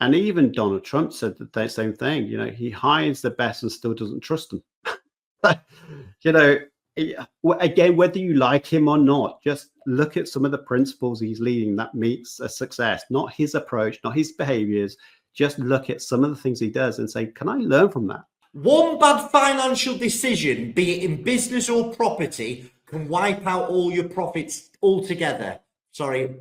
And even Donald Trump said the same thing. He hires the best and still doesn't trust them. Again, whether you like him or not, just look at some of the principles he's leading that makes a success, not his approach, not his behaviors. Just look at some of the things he does and say, can I learn from that? One bad financial decision, be it in business or property, can wipe out all your profits altogether. Sorry,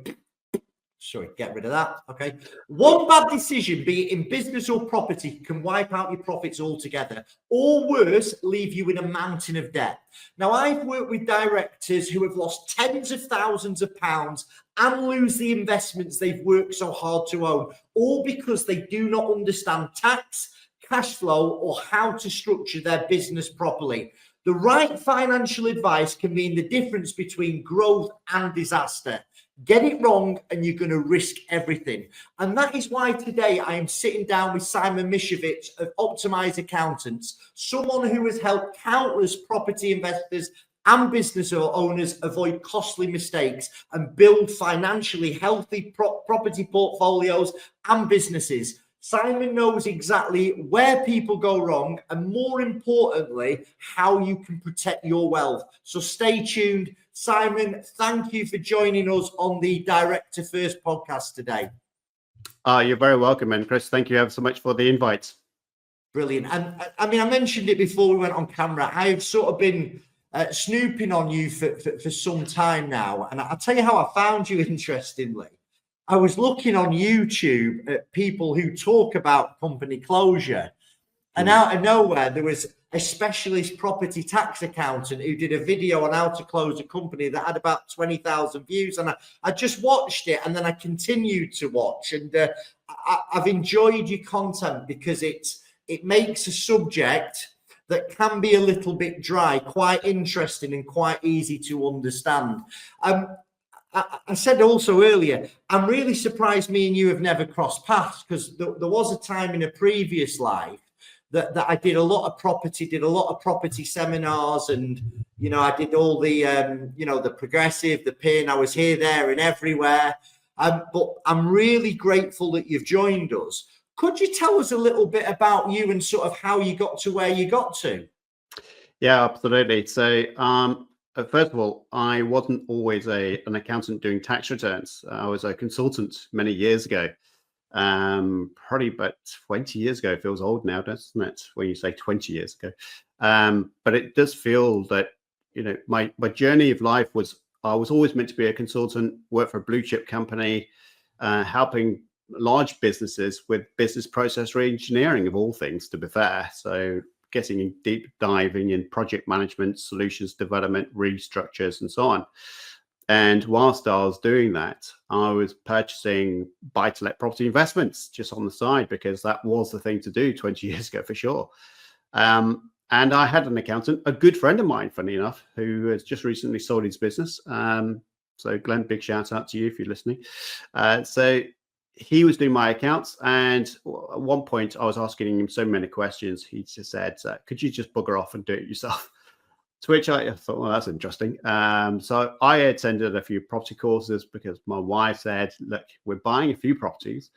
get rid of that. Okay. One bad decision, be it in business or property, can wipe out your profits altogether, or worse, leave you in a mountain of debt. Now, I've worked with directors who have lost tens of thousands of pounds and lose the investments they've worked so hard to own, all because they do not understand tax, cash flow, or how to structure their business properly. The right financial advice can mean the difference between growth and disaster. Get it wrong and you're going to risk everything. And that is why today I am sitting down with Simon Misiewicz of Optimise Accountants, someone who has helped countless property investors and business owners avoid costly mistakes and build financially healthy property portfolios and businesses. Simon knows exactly where people go wrong and, more importantly, how you can protect your wealth. So stay tuned. Simon, thank you for joining us on the Director First podcast today. You're very welcome, and Chris, thank you ever so much for the invite. Brilliant. And I mean, I mentioned it before we went on camera. I've sort of been snooping on you for some time now. And I'll tell you how I found you, interestingly. I was looking on YouTube at people who talk about company closure, and out of nowhere there was a specialist property tax accountant who did a video on how to close a company that had about 20,000 views, and I just watched it, and then I continued to watch, and I've enjoyed your content because it makes a subject that can be a little bit dry quite interesting and quite easy to understand. I said also earlier, I'm really surprised me and you have never crossed paths, because there was a time in a previous life that I did a lot of property seminars, and I did all the the progressive, the PIN. I was here, there, and everywhere. But I'm really grateful that you've joined us. Could you tell us a little bit about you and sort of how you got to where you got to? Yeah, absolutely. So first of all, I wasn't always an accountant doing tax returns. I was a consultant many years ago, probably about 20 years ago. It feels old now, doesn't it, when you say 20 years ago? But it does feel that, my journey of life was, I was always meant to be a consultant, work for a blue chip company, helping large businesses with business process re-engineering, of all things, to be fair. So getting in deep diving in project management, solutions development, restructures, and so on. And whilst I was doing that, I was purchasing buy-to-let property investments just on the side, because that was the thing to do 20 years ago for sure. And I had an accountant, a good friend of mine, funny enough, who has just recently sold his business. So Glenn, big shout out to you if you're listening. So he was doing my accounts, and at one point I was asking him so many questions. He just said, could you just bugger off and do it yourself? To which I thought, well, that's interesting. So I attended a few property courses, because my wife said, look, we're buying a few properties,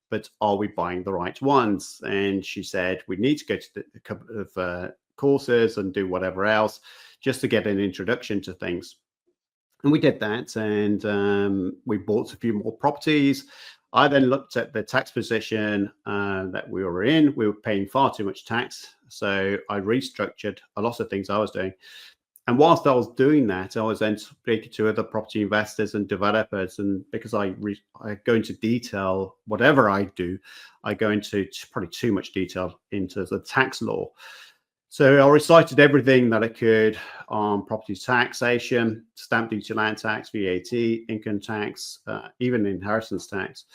but are we buying the right ones? And she said, we need to go to a couple of courses and do whatever else just to get an introduction to things. And we did that, and we bought a few more properties. I then looked at the tax position that we were in. We were paying far too much tax. So I restructured a lot of things I was doing. And whilst I was doing that, I was then speaking to other property investors and developers. And because I go into detail, whatever I do, I go into probably too much detail into the tax law. So I recited everything that I could on property taxation, stamp duty, land tax, VAT, income tax, even inheritance tax.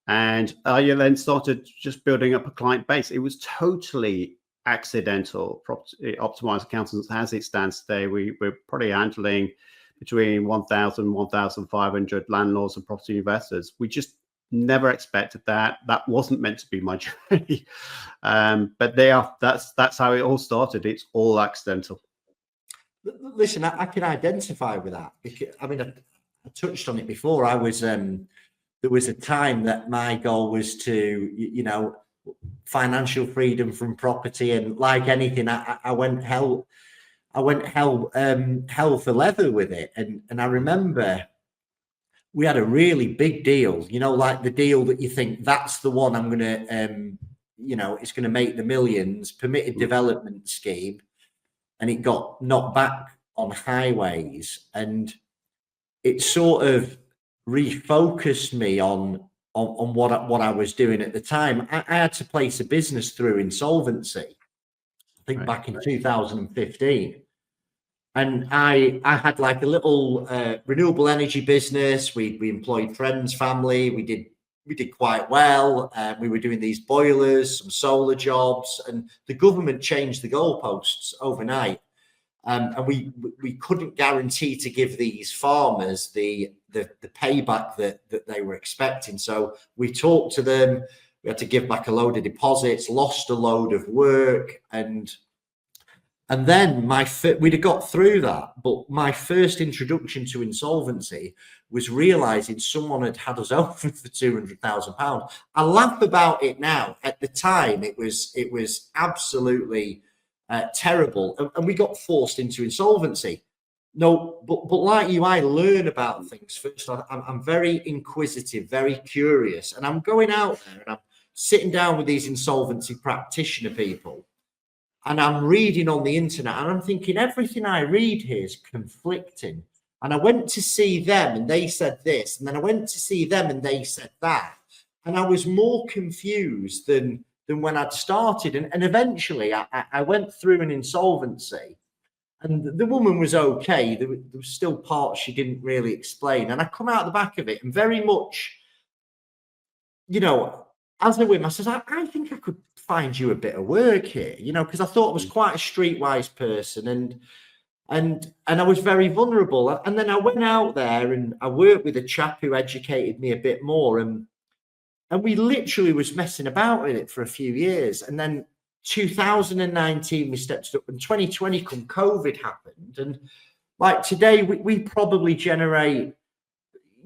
And I then started just building up a client base. It was totally accidental. Optimise Accountants, as it stands today, we're probably handling between 1,000, 1,500 landlords and property investors. We just never expected that. That wasn't meant to be my journey. But that's how it all started. It's all accidental. Listen, I can identify with that, because I mean, I touched on it before. I was there was a time that my goal was to, financial freedom from property, and like anything, I went hell for leather with it. And I remember we had a really big deal, like the deal that you think that's the one I'm going to, it's going to make the millions, permitted development scheme. And it got knocked back on highways, and it sort of refocused me on what I was doing at the time. I had to place a business through insolvency, I think back in 2015. And I had like a little renewable energy business. We employed friends, family. We did quite well. We were doing these boilers, some solar jobs, and the government changed the goalposts overnight. And we couldn't guarantee to give these farmers the payback that they were expecting. So we talked to them. We had to give back a load of deposits, lost a load of work, and then we'd have got through that. But my first introduction to insolvency was realizing someone had us over for £200,000. I laugh about it now. At the time, it was absolutely terrible, and we got forced into insolvency. No, but like you, I learn about things first. I'm very inquisitive, very curious, and I'm going out there and I'm sitting down with these insolvency practitioner people, and I'm reading on the internet, and I'm thinking everything I read here is conflicting. And I went to see them and they said this, and then I went to see them and they said that, and I was more confused than when I'd started. And eventually I went through an insolvency, and the woman was okay. There was still parts she didn't really explain. And I come out the back of it and very much, as a woman, I said, I think I could find you a bit of work here, because I thought I was quite a streetwise person, and I was very vulnerable. And then I went out there and I worked with a chap who educated me a bit more, and we literally was messing about with it for a few years. And then 2019, we stepped up, and 2020 come COVID happened. And like today, we probably generate,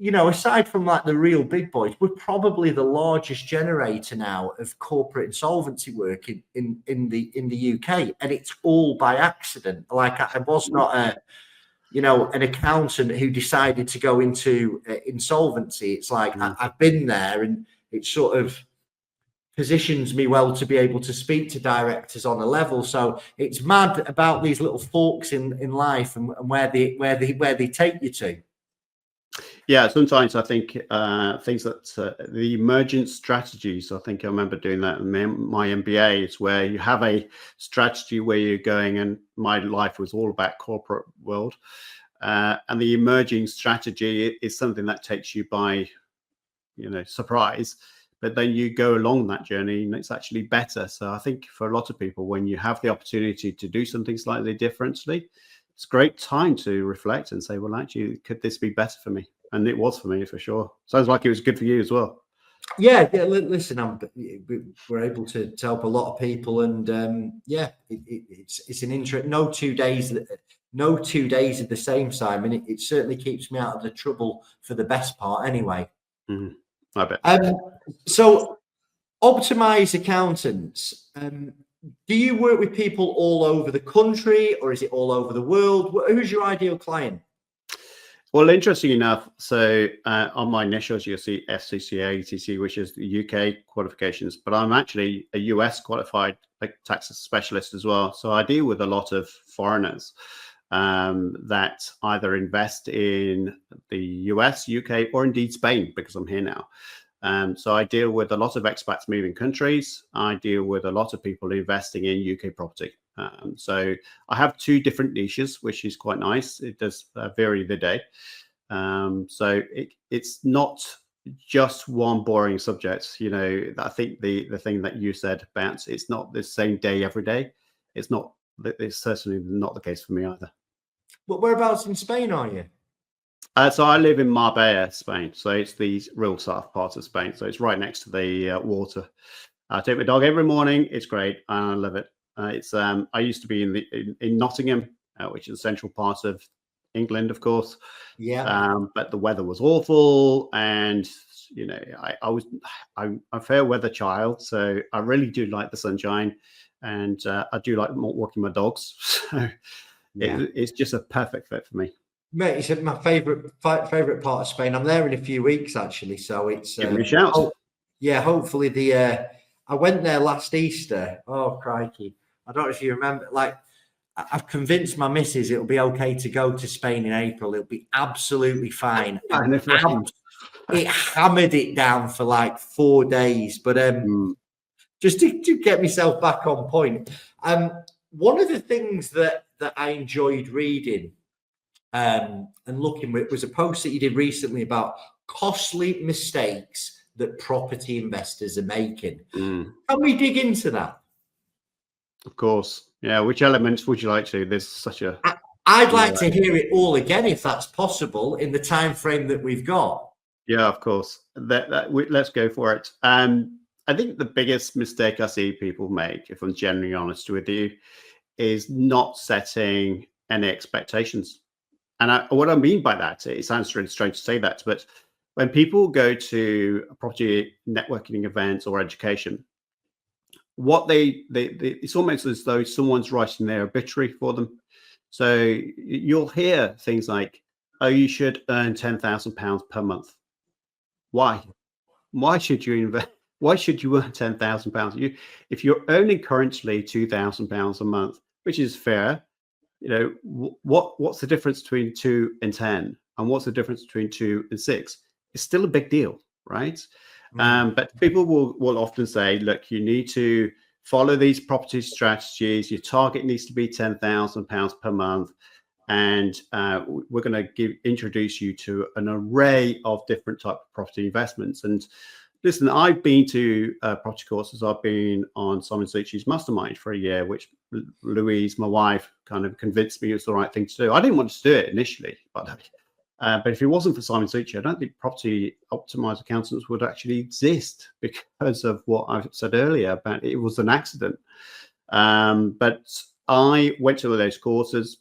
aside from like the real big boys, we're probably the largest generator now of corporate insolvency work in the UK. And it's all by accident. Like I was not an accountant who decided to go into insolvency. It's like I've been there, and it sort of positions me well to be able to speak to directors on a level. So it's mad about these little forks in life and where they take you to. Yeah, sometimes I think things that the emergent strategies, I think I remember doing that in my MBA, is where you have a strategy where you're going, and my life was all about corporate world. And the emerging strategy is something that takes you by, surprise, but then you go along that journey and it's actually better. So I think for a lot of people, when you have the opportunity to do something slightly differently, it's a great time to reflect and say, well, actually, could this be better for me? And it was for me, for sure. Sounds like it was good for you as well. Yeah. Listen, we're able to help a lot of people, and it's an interest. No 2 days are the same, Simon. It certainly keeps me out of the trouble for the best part, anyway. Mm-hmm. I bet. So, Optimise Accountants. Do you work with people all over the country, or is it all over the world? Who's your ideal client? Well, interesting enough, so on my initials, you'll see FCCA, ETC, which is the UK qualifications, but I'm actually a US qualified tax specialist as well. So I deal with a lot of foreigners that either invest in the US, UK, or indeed Spain, because I'm here now. So I deal with a lot of expats moving countries. I deal with a lot of people investing in UK property. So I have two different niches, which is quite nice. It does vary the day. So it's not just one boring subject. I think the thing that you said about it's not the same day every day. It's certainly not the case for me either. But whereabouts in Spain are you? So I live in Marbella, Spain. So it's the real south part of Spain. So it's right next to the water. I take my dog every morning. It's great. I love it. I used to be in Nottingham, which is the central part of England, of course. Yeah. But the weather was awful, and I'm a fair weather child, so I really do like the sunshine, and I do like walking my dogs. So it's just a perfect fit for me. Mate, it's my favorite part of Spain. I'm there in a few weeks actually, so it's Give me a shout. hopefully I went there last Easter. Oh crikey! I don't know if you remember. Like, I've convinced my missus it'll be okay to go to Spain in April. It'll be absolutely fine. It hammered it down for like 4 days, but just to get myself back on point. One of the things that I enjoyed reading and looking at was a post that you did recently about costly mistakes that property investors are making. Can we dig into that? Of course. Yeah. Which elements would you like to? There's such a. I'd like to hear it all again, if that's possible, in the time frame that we've got. Yeah, of course. Let's go for it. I think the biggest mistake I see people make, if I'm genuinely honest with you, is not setting any expectations. And what I mean by that, it sounds really strange to say that, but when people go to a property networking events or education, what it's almost as though someone's writing their obituary for them. So you'll hear things like, "Oh, you should earn £10,000 per month." Why? Why should you invest? Why should you earn £10,000? If you're earning currently £2,000 a month, which is fair, what's the difference between 2 and 10, and what's the difference between 2 and 6? It's still a big deal, right? But people will often say, look, you need to follow these property strategies. Your target needs to be £10,000 per month. And we're going to introduce you to an array of different type of property investments. And listen, I've been to property courses. I've been on Simon Misiewicz mastermind for a year, which Louise, my wife, kind of convinced me it was the right thing to do. I didn't want to do it initially, but if it wasn't for Simon Misiewicz, I don't think property Optimise Accountants would actually exist, because of what I said earlier about it was an accident. But I went to those courses.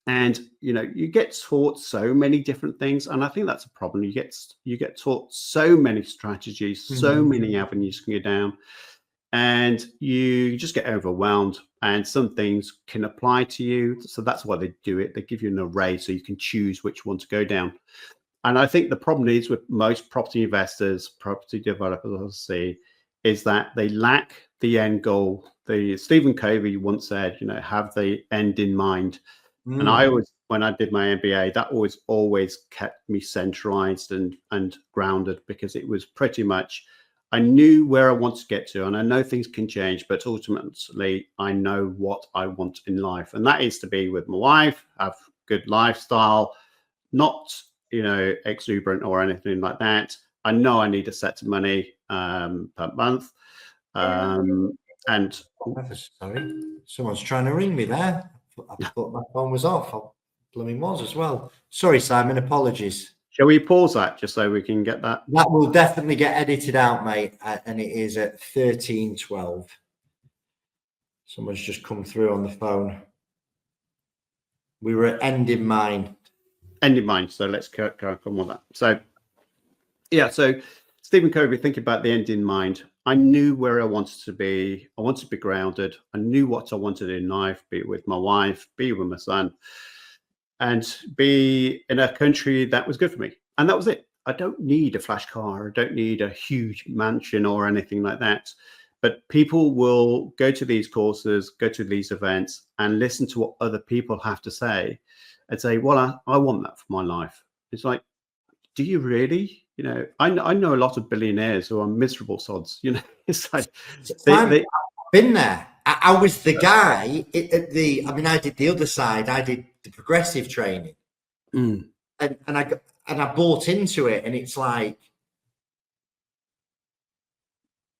And you get taught so many different things, and I think that's a problem. You get taught so many strategies, so many avenues can go down, and you just get overwhelmed. And some things can apply to you, so that's why they do it. They give you an array so you can choose which one to go down. And I think the problem is with most property investors, property developers, I see, is that they lack the end goal. Stephen Covey once said, have the end in mind. And I always, when I did my MBA, that always kept me centralized and grounded, because it was pretty much, I knew where I wanted to get to, and I know things can change, but ultimately I know what I want in life. And that is to be with my wife, have good lifestyle, not, exuberant or anything like that. I know I need a set of money per month. And sorry, someone's trying to ring me there. I thought my phone was off. Blooming was as well. Sorry, Simon. Apologies. Shall we pause that just so we can get that? That will definitely get edited out, mate. And it is at 13:12. Someone's just come through on the phone. We were at end in mind. End in mind. So let's go on with that. So, yeah. So Stephen Covey, thinking about the end in mind. I knew where I wanted to be. I wanted to be grounded. I knew what I wanted in life, be with my wife, be with my son, and be in a country that was good for me. And that was it. I don't need a flash car. I don't need a huge mansion or anything like that. But people will go to these courses, go to these events, and listen to what other people have to say and say, well, I want that for my life. It's like, do you really? I know a lot of billionaires who are miserable sods. It's like I've been there. I was the guy I did the other side. I did the progressive training, and I bought into it. And it's like,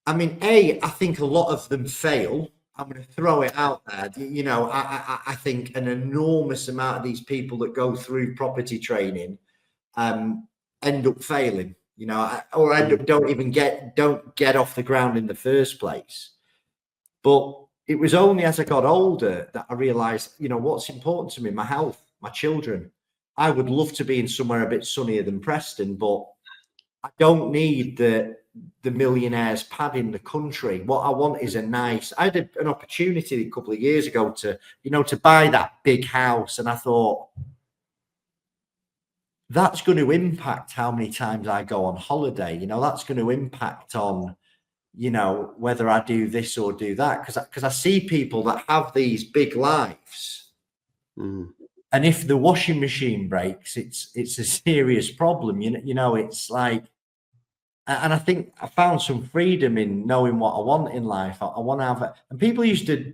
I think a lot of them fail. I'm going to throw it out there. I think an enormous amount of these people that go through property training end up failing, or don't get off the ground in the first place. But it was only as I got older that I realized, what's important to me: my health, my children. I would love to be in somewhere a bit sunnier than Preston, but I don't need the millionaires padding the country. What I want is I had an opportunity a couple of years ago to, to buy that big house. And I thought, that's going to impact how many times I go on holiday. That's going to impact on, whether I do this or do that. Because I see people that have these big lives. And if the washing machine breaks, it's a serious problem. It's like, and I think I found some freedom in knowing what I want in life. I want to have and people used to,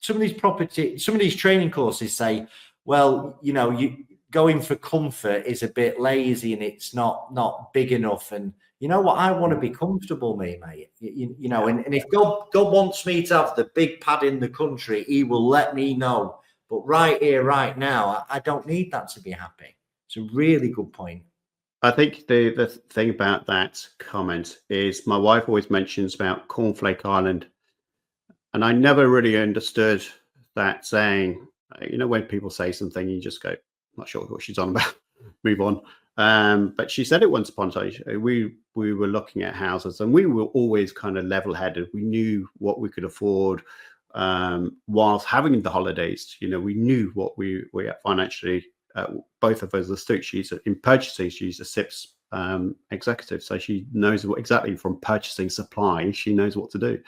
some of these training courses say, well, you going for comfort is a bit lazy and it's not big enough. And you know what? I want to be comfortable, mate. And if God wants me to have the big pad in the country, he will let me know. But right here, right now, I don't need that to be happy. It's a really good point. I think the thing about that comment is my wife always mentions about Cornflake Island. And I never really understood that saying, when people say something, you just go, not sure what she's on about, move on. But she said it once upon a time. We were looking at houses and we were always kind of level-headed. We knew what we could afford. Whilst having the holidays, we knew what we financially, both of us are astute. She's in purchasing, she's a SIPS executive, so she knows exactly from purchasing supply, she knows what to do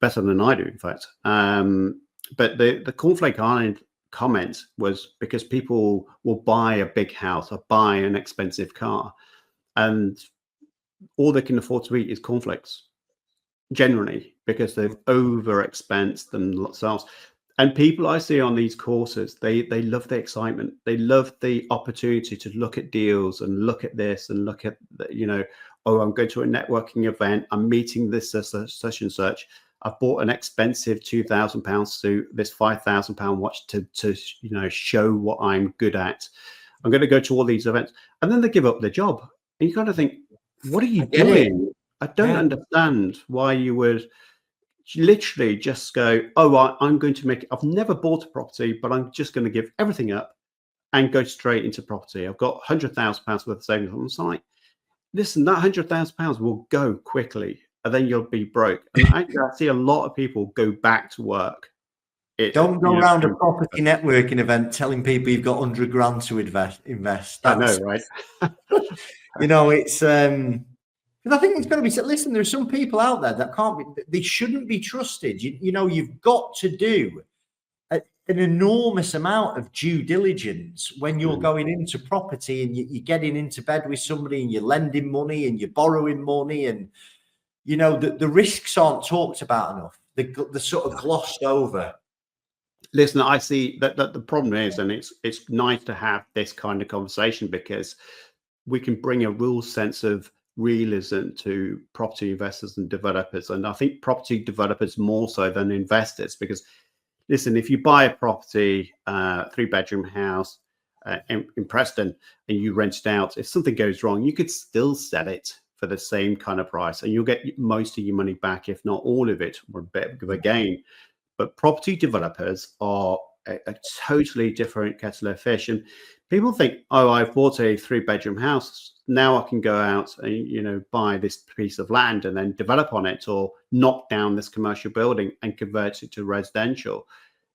better than I do, in fact. But the Cornflake Island comment was because people will buy a big house or buy an expensive car, and all they can afford to eat is cornflakes. Generally, because they've over-expensed themselves. And people I see on these courses, they love the excitement. They love the opportunity to look at deals and look at this and look at, oh, I'm going to a networking event. I'm meeting this such and such. I've bought an expensive £2,000 suit, this £5,000 watch to show what I'm good at. I'm going to go to all these events. And then they give up their job. And you kind of think, what are you doing? I don't understand why you would literally just go, oh, I'm going to make it. I've never bought a property, but I'm just going to give everything up and go straight into property. I've got £100,000 worth of savings on the site. Listen, that £100,000 will go quickly and then you'll be broke. And actually, I see a lot of people go back to work. Don't go around a property networking event telling people you've got 100 grand to invest. I know, right? It's because I think it's going to be. Listen, there are some people out there that they shouldn't be trusted. You've got to do an enormous amount of due diligence when you're going into property and you're getting into bed with somebody and you're lending money and you're borrowing money, and the risks aren't talked about enough. They're sort of glossed over. Listen, I see that the problem is, and it's nice to have this kind of conversation because we can bring a real sense of realism to property investors and developers. And I think property developers more so than investors, because listen, if you buy a property, 3-bedroom house in Preston, and you rent it out, if something goes wrong, you could still sell it for the same kind of price and you'll get most of your money back, if not all of it, or a bit of a gain. But property developers are a totally different kettle of fish. And people think, oh, I've bought a 3-bedroom house. Now I can go out and, buy this piece of land and then develop on it, or knock down this commercial building and convert it to residential.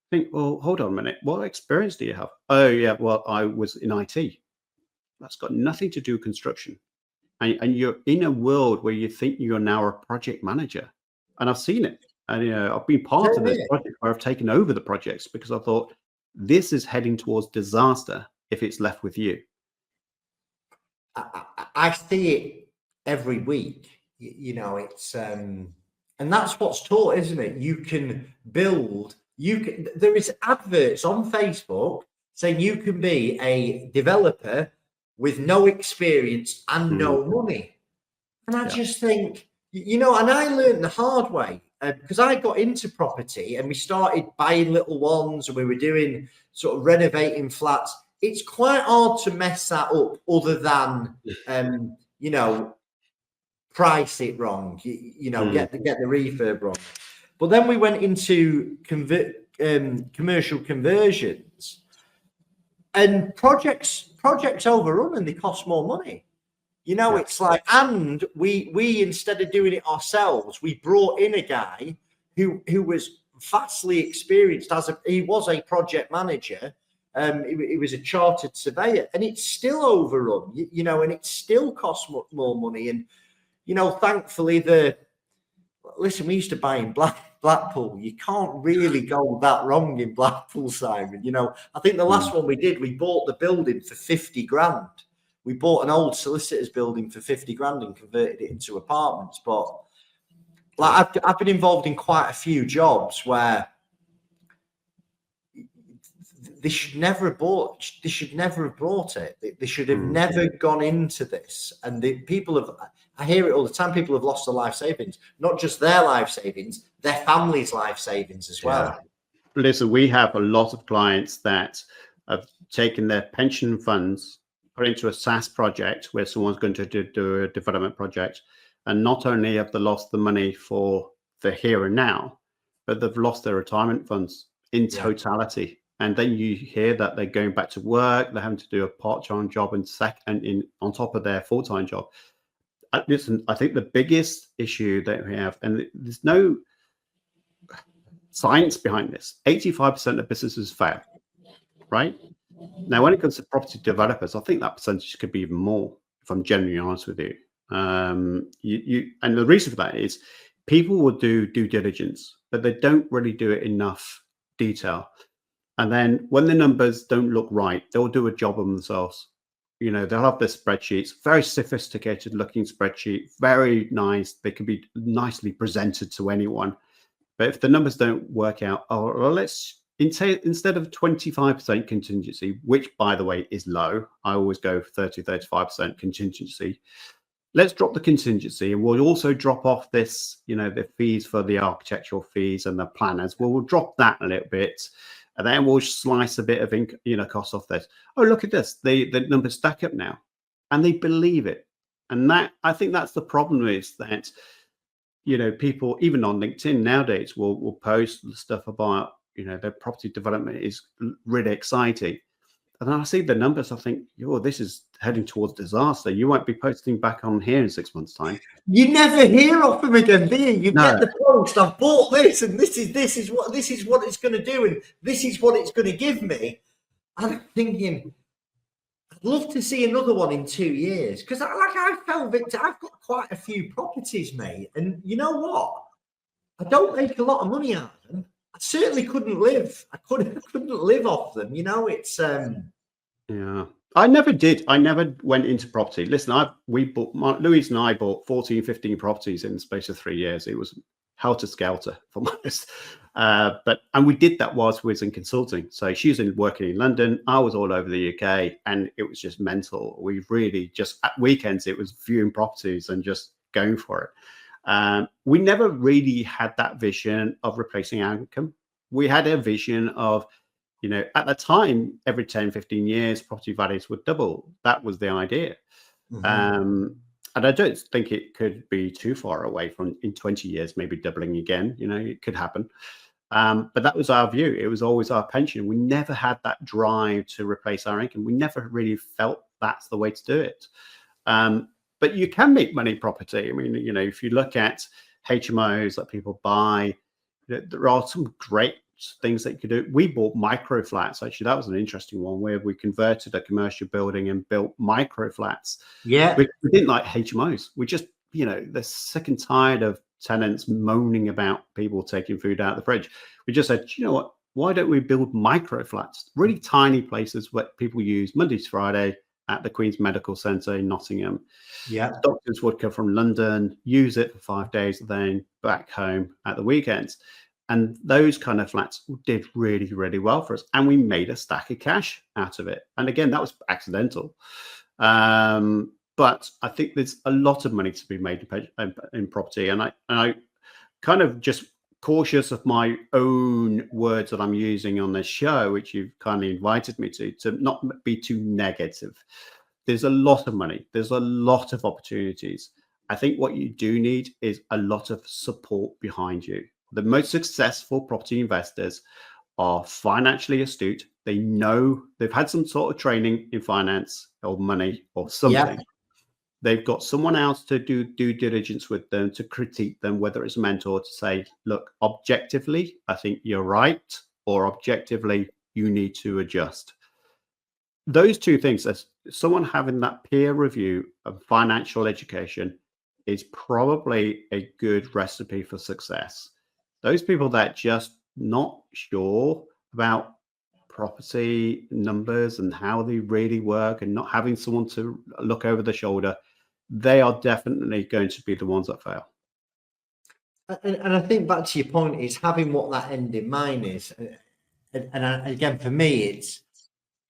Think, well, hold on a minute. What experience do you have? Oh, yeah, well, I was in IT. That's got nothing to do with construction. And you're in a world where you think you're now a project manager. And I've seen it. And, I've been part of this project where I've taken over the projects because I thought this is heading towards disaster if it's left with you. I see it every week. It's and that's what's taught, isn't it? You can build. There is adverts on Facebook saying you can be a developer with no experience and no money. And I just think, and I learned the hard way. Because I got into property and we started buying little ones and we were doing sort of renovating flats. It's quite hard to mess that up other than, price it wrong, get the refurb wrong. But then we went into commercial conversions, and projects overrun and they cost more money. You know, it's like, and we instead of doing it ourselves, we brought in a guy who was vastly experienced he was a project manager. He was a chartered surveyor, and it's still overrun, you know, and it still costs more money. And, you know, thankfully listen, we used to buy in Blackpool. You can't really go that wrong in Blackpool, Simon. You know, I think the last one we did, we bought the building for 50 grand. We bought an old solicitor's building for 50 grand and converted it into apartments. But like I've been involved in quite a few jobs where they should never have bought it. They should have never gone into this. And I hear it all the time. People have lost their life savings, not just their life savings, their family's life savings as well. Listen, we have a lot of clients that have taken their pension funds, put into a SaaS project where someone's going to do a development project. And not only have they lost the money for the here and now, but they've lost their retirement funds in totality. And then you hear that they're going back to work, they're having to do a part-time job on top of their full-time job. Listen, I think the biggest issue that we have, and there's no science behind this, 85% of businesses fail, right? Now, when it comes to property developers, I think that percentage could be even more, if I'm genuinely honest with you. And the reason for that is people will do due diligence, but they don't really do it enough detail. And then when the numbers don't look right, they'll do a job of themselves. You know, they'll have their spreadsheets, very sophisticated looking spreadsheet, very nice. They can be nicely presented to anyone. But if the numbers don't work out, let's instead of 25% contingency, which by the way is low, I always go for 35% contingency. Let's drop the contingency, and we'll also drop off this, you know, the fees for the architectural fees and the planners. We'll drop that a little bit. And then we'll slice a bit of cost off this. Oh, look at this. The numbers stack up now. And they believe it. And that, I think that's the problem, is that, you know, people, even on LinkedIn nowadays, will post stuff about, you know, their property development is really exciting. And then I see the numbers, I think, this is heading towards disaster. You won't be posting back on here in 6 months' time. You never hear of them again, do you? You get the post, I've bought this, and this is what it's going to do, and this is what it's going to give me. And I'm thinking, I'd love to see another one in 2 years, because I fell victim. I've got quite a few properties, mate, and you know what? I don't make a lot of money out of them. I certainly couldn't live. I couldn't live off them. You know, it's I never did. I never went into property. Listen, Louise and I bought 14, 15 properties in the space of 3 years. It was helter skelter, if I'm honest. And we did that whilst we was in consulting. So she was working in London. I was all over the UK, and it was just mental. We really just at weekends, it was viewing properties and just going for it. We never really had that vision of replacing our income. We had a vision of, you know, at the time, every 10, 15 years, property values would double. That was the idea. And I don't think it could be too far away from in 20 years, maybe doubling again. You know, it could happen. But that was our view. It was always our pension. We never had that drive to replace our income. We never really felt that's the way to do it. But you can make money in property. I mean, you know, if you look at HMOs that people buy, there are some great things that you could do. We bought micro flats. Actually, that was an interesting one where we converted a commercial building and built micro flats. Yeah. We didn't like HMOs. We just, you know, they're sick and tired of tenants moaning about people taking food out of the fridge. We just said, you know what? Why don't we build micro flats? Really tiny places where people use Monday to Friday at the Queen's Medical Centre in Nottingham. Yeah. Doctors would come from London, use it for 5 days, then back home at the weekends. And those kind of flats did really, really well for us. And we made a stack of cash out of it. And again, that was accidental. But I think there's a lot of money to be made in property. And I kind of just cautious of my own words that I'm using on this show, which you've kindly invited me to not be too negative. There's a lot of money. There's a lot of opportunities. I think what you do need is a lot of support behind you. The most successful property investors are financially astute. They know they've had some sort of training in finance or money or something. they've got someone else to do due diligence with them, to critique them, whether it's a mentor, to say, look, objectively, I think you're right, or objectively, you need to adjust. Those two things, as someone having that peer review of financial education, is probably a good recipe for success. Those people that just not sure about property numbers and how they really work and not having someone to look over the shoulder, they are definitely going to be the ones that fail. And I think back to your point is having what that end in mind is. Again, for me, it's,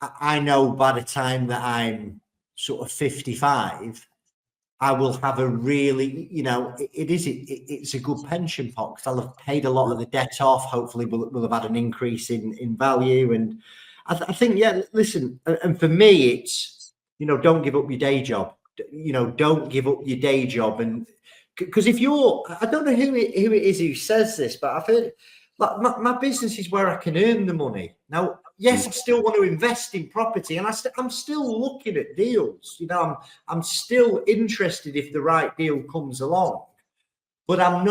I know by the time that I'm sort of 55, I will have a really, it's a good pension pot because I'll have paid a lot of the debt off. Hopefully we'll have had an increase in value. And I think, yeah, listen, and for me, it's, don't give up your day job. Don't give up your day job. And because if you're, I don't know who it is who says this, but I've heard, like, my business is where I can earn the money. Now, yes, I still want to invest in property, and I'm still looking at deals. I'm still interested if the right deal comes along, but I'm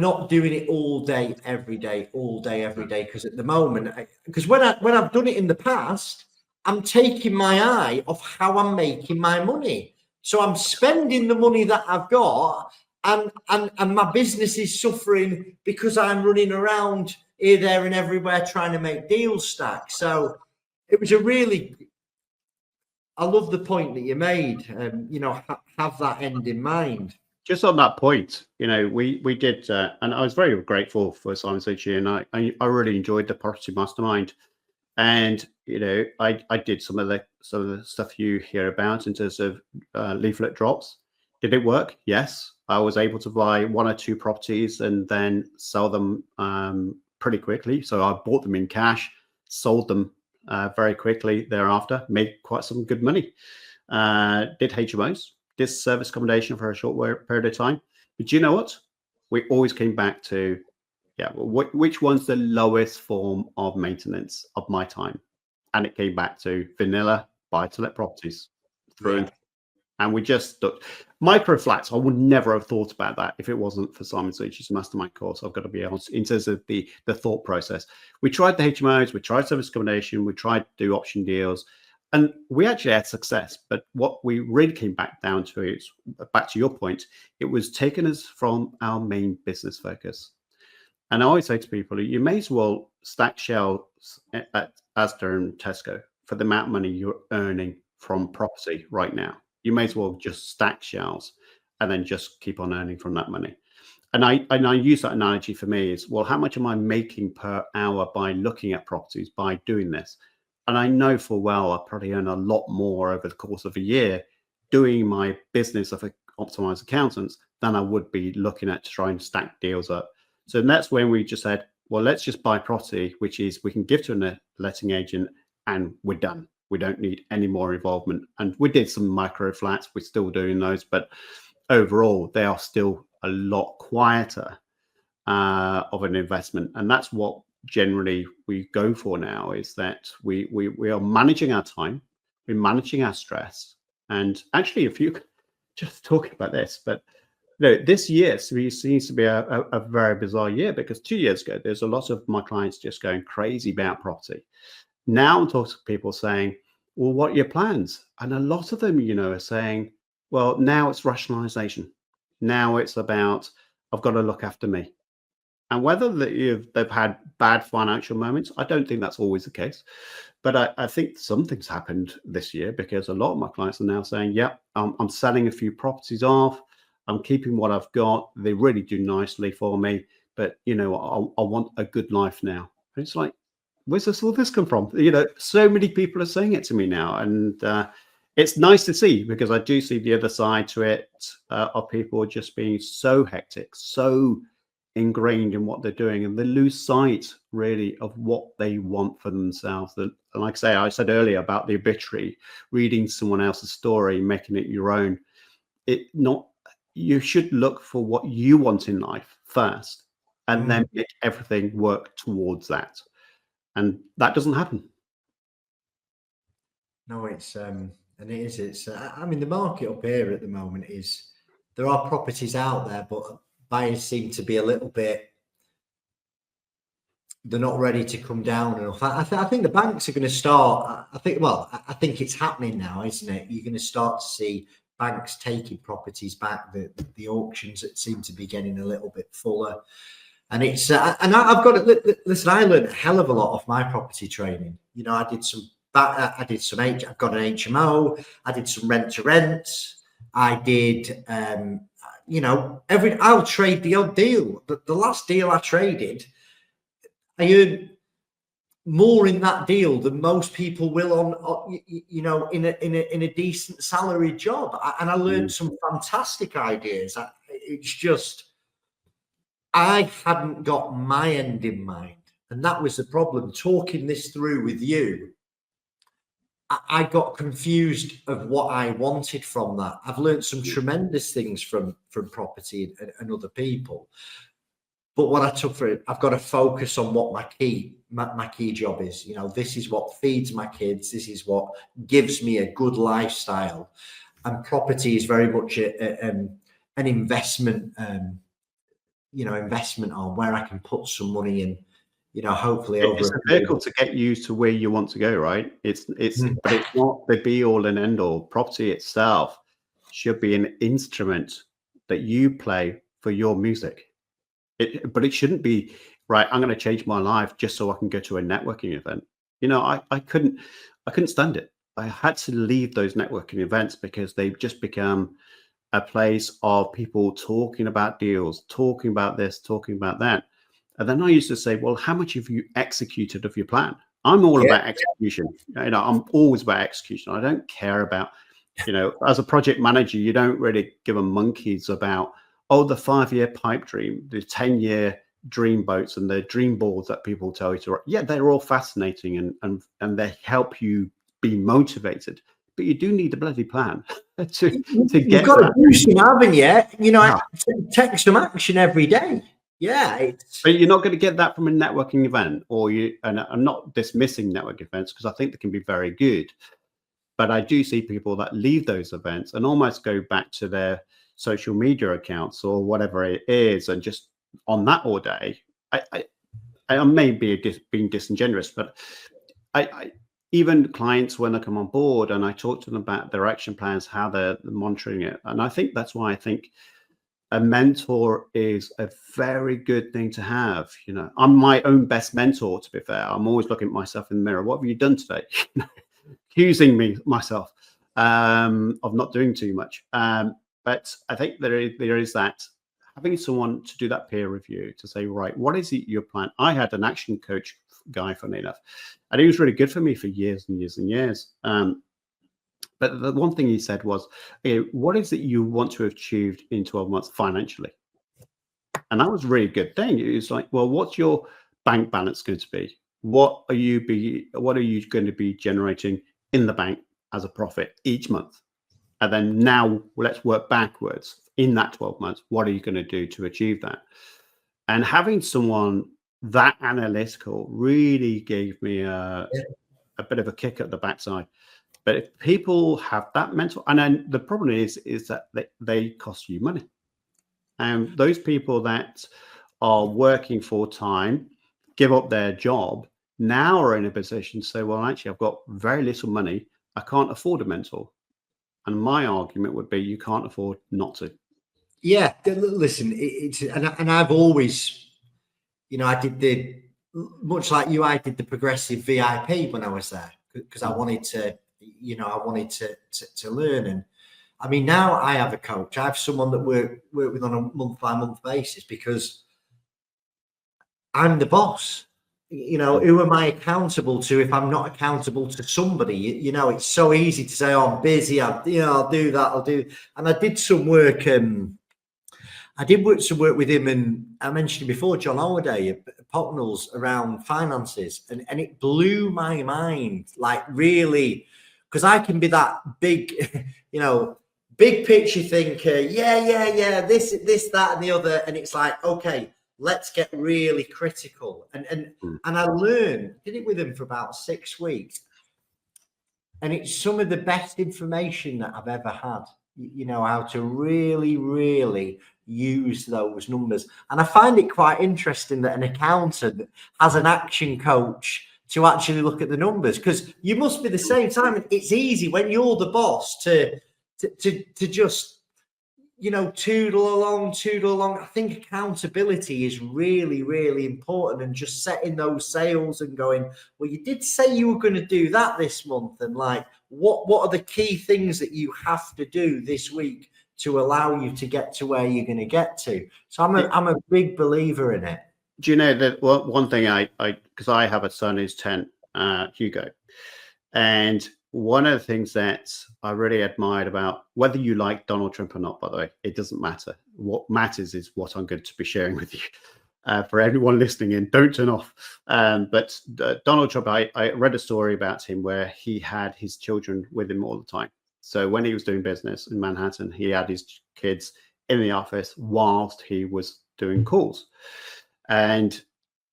not doing it all day, every day, because at the moment, because when I've done it in the past, I'm taking my eye off how I'm making my money. So I'm spending the money that I've got, and my business is suffering because I'm running around here, there, and everywhere trying to make deals stack. So it was I love the point that you made. Have that end in mind. Just on that point, we did, and I was very grateful for Simon Misiewicz, and I really enjoyed the Property Mastermind. And I did some of the stuff you hear about in terms of leaflet drops. Did it work? Yes. I was able to buy 1 or 2 properties and then sell them pretty quickly. So I bought them in cash, sold them very quickly thereafter, made quite some good money. Did HMOs, did service accommodation for a short period of time. But you know what? We always came back to, which one's the lowest form of maintenance of my time? And it came back to vanilla buy-to-let properties through. Yeah. And we just looked. Micro flats, I would never have thought about that if it wasn't for Simon Misiewicz's mastermind course. I've got to be honest, in terms of the thought process. We tried the HMOs, we tried service accommodation, we tried to do option deals, and we actually had success. But what we really came back down to is, back to your point, it was taking us from our main business focus. And I always say to people, you may as well stack shelves at Asda and Tesco for the amount of money you're earning from property right now. You may as well just stack shelves and then just keep on earning from that money. And I use that analogy for me is, well, how much am I making per hour by looking at properties, by doing this? And I know full well I probably earn a lot more over the course of a year doing my business of Optimise Accountants than I would be looking at to try and stack deals up. So that's when we just said, well, let's just buy property, which is we can give to a letting agent and we're done. We don't need any more involvement. And we did some micro flats. We're still doing those, but overall, they are still a lot quieter of an investment. And that's what generally we go for now, is that we are managing our time, we're managing our stress. And actually, if you just talking about this, but this year seems to be a very bizarre year, because 2 years ago, there's a lot of my clients just going crazy about property. Now I'm talking to people saying, well, what are your plans? And a lot of them, are saying, well, now it's rationalization. Now it's about, I've got to look after me. And whether they've had bad financial moments, I don't think that's always the case. But I think something's happened this year, because a lot of my clients are now saying, yeah, I'm selling a few properties off. I'm keeping what I've got. They really do nicely for me. But, I want a good life now. And it's like, where's all this come from? So many people are saying it to me now. And it's nice to see, because I do see the other side to it of people just being so hectic, so ingrained in what they're doing, and they lose sight really of what they want for themselves. And like I said earlier about the obituary, reading someone else's story, making it your own. You should look for what you want in life first, and then make everything work towards that. And that doesn't happen. No, it's And it is. It's. I mean, the market up here at the moment is there are properties out there, but buyers seem to be a little bit. They're not ready to come down enough. I think the banks are going to start. I think it's happening now, isn't it? You're going to start to see banks taking properties back. The auctions that seem to be getting a little bit fuller, and it's. I've got to listen. I learned a hell of a lot off my property training. You know, I did some. I've got an HMO. I did some rent to rent. I did. I'll trade the odd deal. The last deal I traded, I earned more in that deal than most people will on in a decent salary job. And I learned some fantastic ideas. It's just I hadn't got my end in mind, and that was the problem. Talking this through with you, I got confused of what I wanted from that. I've learned some tremendous things from property and other people. But what I took for it, I've got to focus on what my key job is. You know, this is what feeds my kids. This is what gives me a good lifestyle. And property is very much an investment, investment on where I can put some money in. You know, hopefully it's a vehicle to get you to where you want to go, right? But it's not the be all and end all. Property itself should be an instrument that you play for your music. But it shouldn't be, right, I'm going to change my life just so I can go to a networking event. You know, I couldn't stand it. I had to leave those networking events because they've just become a place of people talking about deals, talking about this, talking about that. And then I used to say, well, how much have you executed of your plan? I'm all about execution. You know, I'm always about execution. I don't care about, as a project manager, you don't really give a monkeys about, the 5-year pipe dream, the 10-year dream boats and the dream boards that people tell you to write. Yeah, they're all fascinating and they help you be motivated. But you do need a bloody plan to get. You've got to do some, haven't you? You know, take some action every day. Yeah, but you're not going to get that from a networking event, and I'm not dismissing network events because I think they can be very good. But I do see people that leave those events and almost go back to their social media accounts or whatever it is, and just on that all day. I may be being disingenuous, but I even clients when they come on board and I talk to them about their action plans, how they're monitoring it, and I think that's why I think a mentor is a very good thing to have. You know, I'm my own best mentor, to be fair. I'm always looking at myself in the mirror. What have you done today? Accusing myself of not doing too much. But I think there is that having someone to do that peer review to say, right, what is it your plan? I had an action coach guy, funny enough, and he was really good for me for years and years and years. But the one thing he said was, what is it you want to have achieved in 12 months financially? And that was a really good thing. It was like, well, what's your bank balance going to be? What are you going to be generating in the bank as a profit each month? And then now let's work backwards. In that 12 months, what are you going to do to achieve that? And having someone that analytical really gave me a bit of a kick at the backside. But if people have that mental, and then the problem is that they cost you money. And those people that are working full time, give up their job, now are in a position to say, well, actually, I've got very little money. I can't afford a mentor. And my argument would be, you can't afford not to. Yeah, listen, and I've always, I did much like you, I did the progressive VIP when I was there because I wanted to. I wanted to learn. And I mean, now I have a coach. I have someone that work with on a month by month basis because I'm the boss. Who am I accountable to if I'm not accountable to somebody? It's so easy to say, I'm busy. I'll do that. I'll do. And I did some work. I did some work with him, and I mentioned before, John Holiday at Potnells around finances, and it blew my mind, like really. Because I can be that big, big picture thinker. Yeah. This, that, and the other. And it's like, okay, let's get really critical. And I learned, did it with him for about 6 weeks. And it's some of the best information that I've ever had. You know, how to really, really use those numbers. And I find it quite interesting that an accountant has an action coach to actually look at the numbers, because you must be the same time. It's easy when you're the boss to just, you know, toodle along. I think accountability is really, really important, and just setting those sails and going, well, you did say you were going to do that this month, and like, what are the key things that you have to do this week to allow you to get to where you're going to get to? So I'm a big believer in it. Do you know that one thing because I have a son who's 10, Hugo, and one of the things that I really admired about, whether you like Donald Trump or not, by the way, it doesn't matter. What matters is what I'm going to be sharing with you. For everyone listening in, don't turn off. But Donald Trump, I read a story about him where he had his children with him all the time. So when he was doing business in Manhattan, he had his kids in the office whilst he was doing calls. And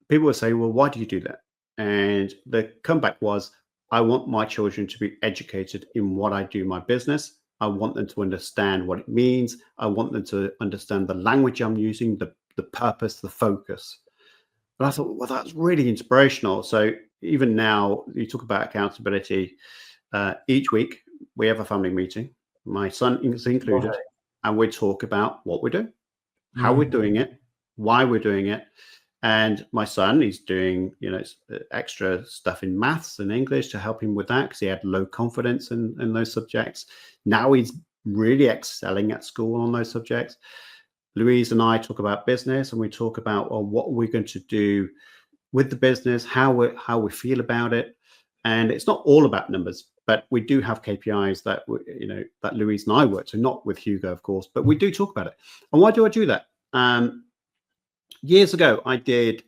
people would say, well, why do you do that? And the comeback was, I want my children to be educated in what I do, my business. I want them to understand what it means. I want them to understand the language I'm using, the purpose, the focus. And I thought, well, that's really inspirational. So even now, you talk about accountability. Each week, we have a family meeting. My son is included, Right. and we talk about what we're doing, how we're doing it, why we're doing it. And my son, he's doing, you know, extra stuff in maths and English to help him with that, because he had low confidence in those subjects. Now he's really excelling at school on those subjects. Louise and I talk about business, and we talk about, well, what we're going to do with the business, how we feel about it. And it's not all about numbers, but we do have KPIs that that Louise and I work to, not with Hugo, of course, but we do talk about it. And why do I do that? Years ago, I did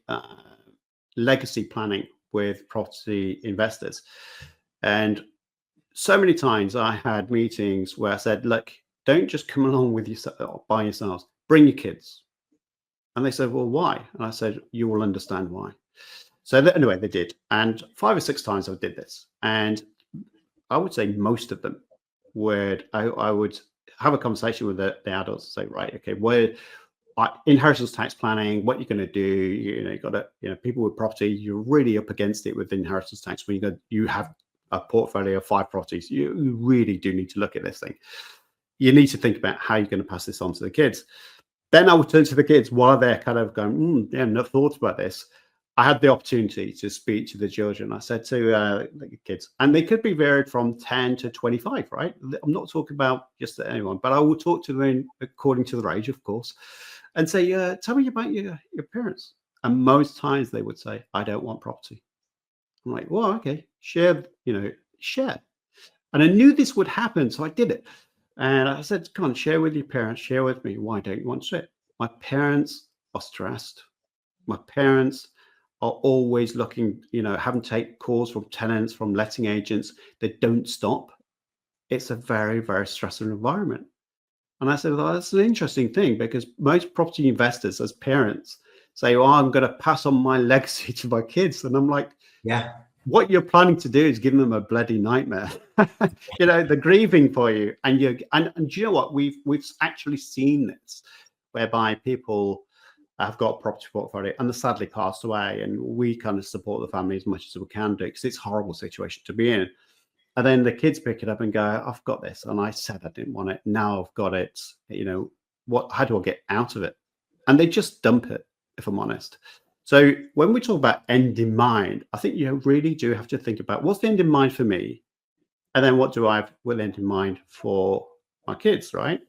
legacy planning with property investors. And so many times I had meetings where I said, look, don't just come along with yourself by yourselves, bring your kids. And they said, well, why? And I said, you will understand why. So anyway, they did. And 5 or 6 times I did this. And I would say most of them I would have a conversation with the adults and say, right, okay, inheritance tax planning, what you're going to do, you got to, people with property, you're really up against it with inheritance tax. When you have a portfolio of 5 properties, you really do need to look at this thing. You need to think about how you're going to pass this on to the kids. Then I would turn to the kids while they're kind of going, yeah, no thoughts about this. I had the opportunity to speak to the children. I said to the kids, and they could be varied from 10 to 25, right? I'm not talking about just anyone, but I will talk to them according to their age, of course, and say, tell me about your parents. And most times they would say, I don't want property. I'm like, well, okay, share. And I knew this would happen, so I did it. And I said, come on, share with your parents, share with me. Why don't you want to share? My parents are stressed. My parents are always looking, having to take calls from tenants, from letting agents. They don't stop. It's a very, very stressful environment. And I said, well, that's an interesting thing, because most property investors as parents say, well, I'm going to pass on my legacy to my kids. And I'm like, yeah, what you're planning to do is give them a bloody nightmare. They're grieving for you. And do you know what? We've actually seen this, whereby people have got a property portfolio and they sadly passed away, and we kind of support the family as much as we can do, because it's a horrible situation to be in. And then the kids pick it up and go, I've got this, and I said I didn't want it, now I've got it. How do I get out of it? And they just dump it, if I'm honest. So when we talk about end in mind, I think you really do have to think about, what's the end in mind for me, and then what do I have with end in mind for my kids, right?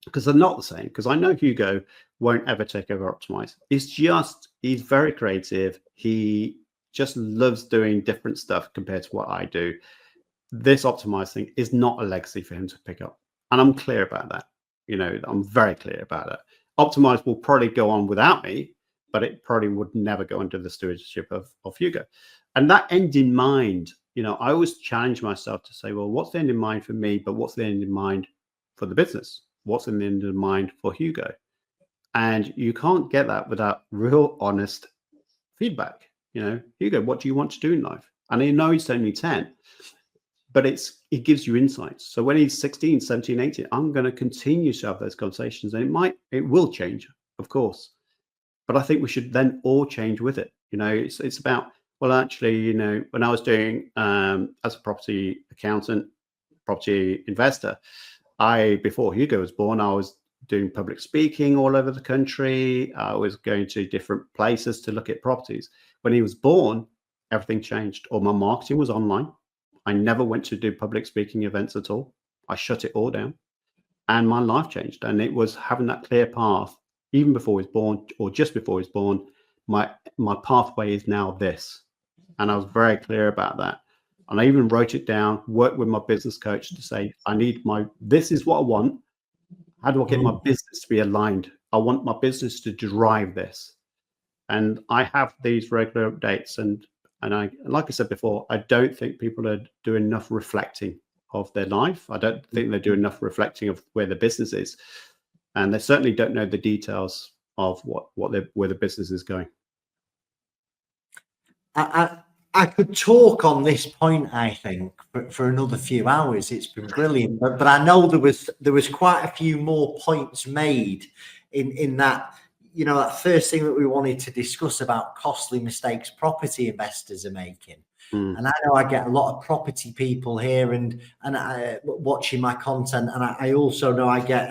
Because they're not the same. Because I know Hugo won't ever take over Optimise. He's very creative. He just loves doing different stuff compared to what I do. This Optimise thing is not a legacy for him to pick up. And I'm clear about that. I'm very clear about it. Optimise will probably go on without me, but it probably would never go under the stewardship of Hugo. And that end in mind, I always challenge myself to say, well, what's the end in mind for me, but what's the end in mind for the business? What's in the end in mind for Hugo? And you can't get that without real honest feedback. Hugo, what do you want to do in life? And I know he's only 10, but it gives you insights. So when he's 16, 17, 18, I'm going to continue to have those conversations, and it will change, of course. But I think we should then all change with it. It's about, well, actually, when I was doing as a property accountant, property investor, before Hugo was born, I was doing public speaking all over the country. I was going to different places to look at properties. When he was born, everything changed. All my marketing was online. I never went to do public speaking events at all. I shut it all down, and my life changed. And it was having that clear path, even before he was born or just before he was born. My pathway is now this. And I was very clear about that. And I even wrote it down, worked with my business coach to say, this is what I want. How do I get my business to be aligned? I want my business to drive this. And I have these regular updates. And like I said before, I don't think people are doing enough reflecting of their life. I don't think they do enough reflecting of where the business is. And they certainly don't know the details of where the business is going. I could talk on this point, I think, for another few hours. It's been brilliant, but I know there was quite a few more points made in that, that first thing that we wanted to discuss about costly mistakes property investors are making. And I know I get a lot of property people here and watching my content, and I also know I get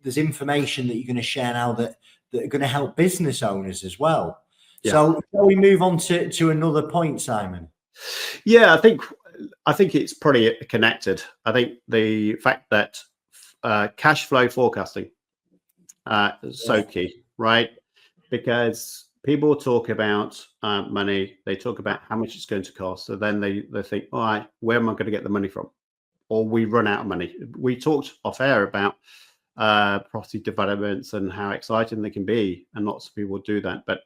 there's information that you're going to share now that are going to help business owners as well. Yeah. So shall we move on to another point, Simon? Yeah, I think it's pretty connected. I think the fact that cash flow forecasting is so key, right? Because people talk about money, they talk about how much it's going to cost. So then they think, all right, where am I going to get the money from? Or we run out of money. We talked off air about property developments and how exciting they can be, and lots of people do that. But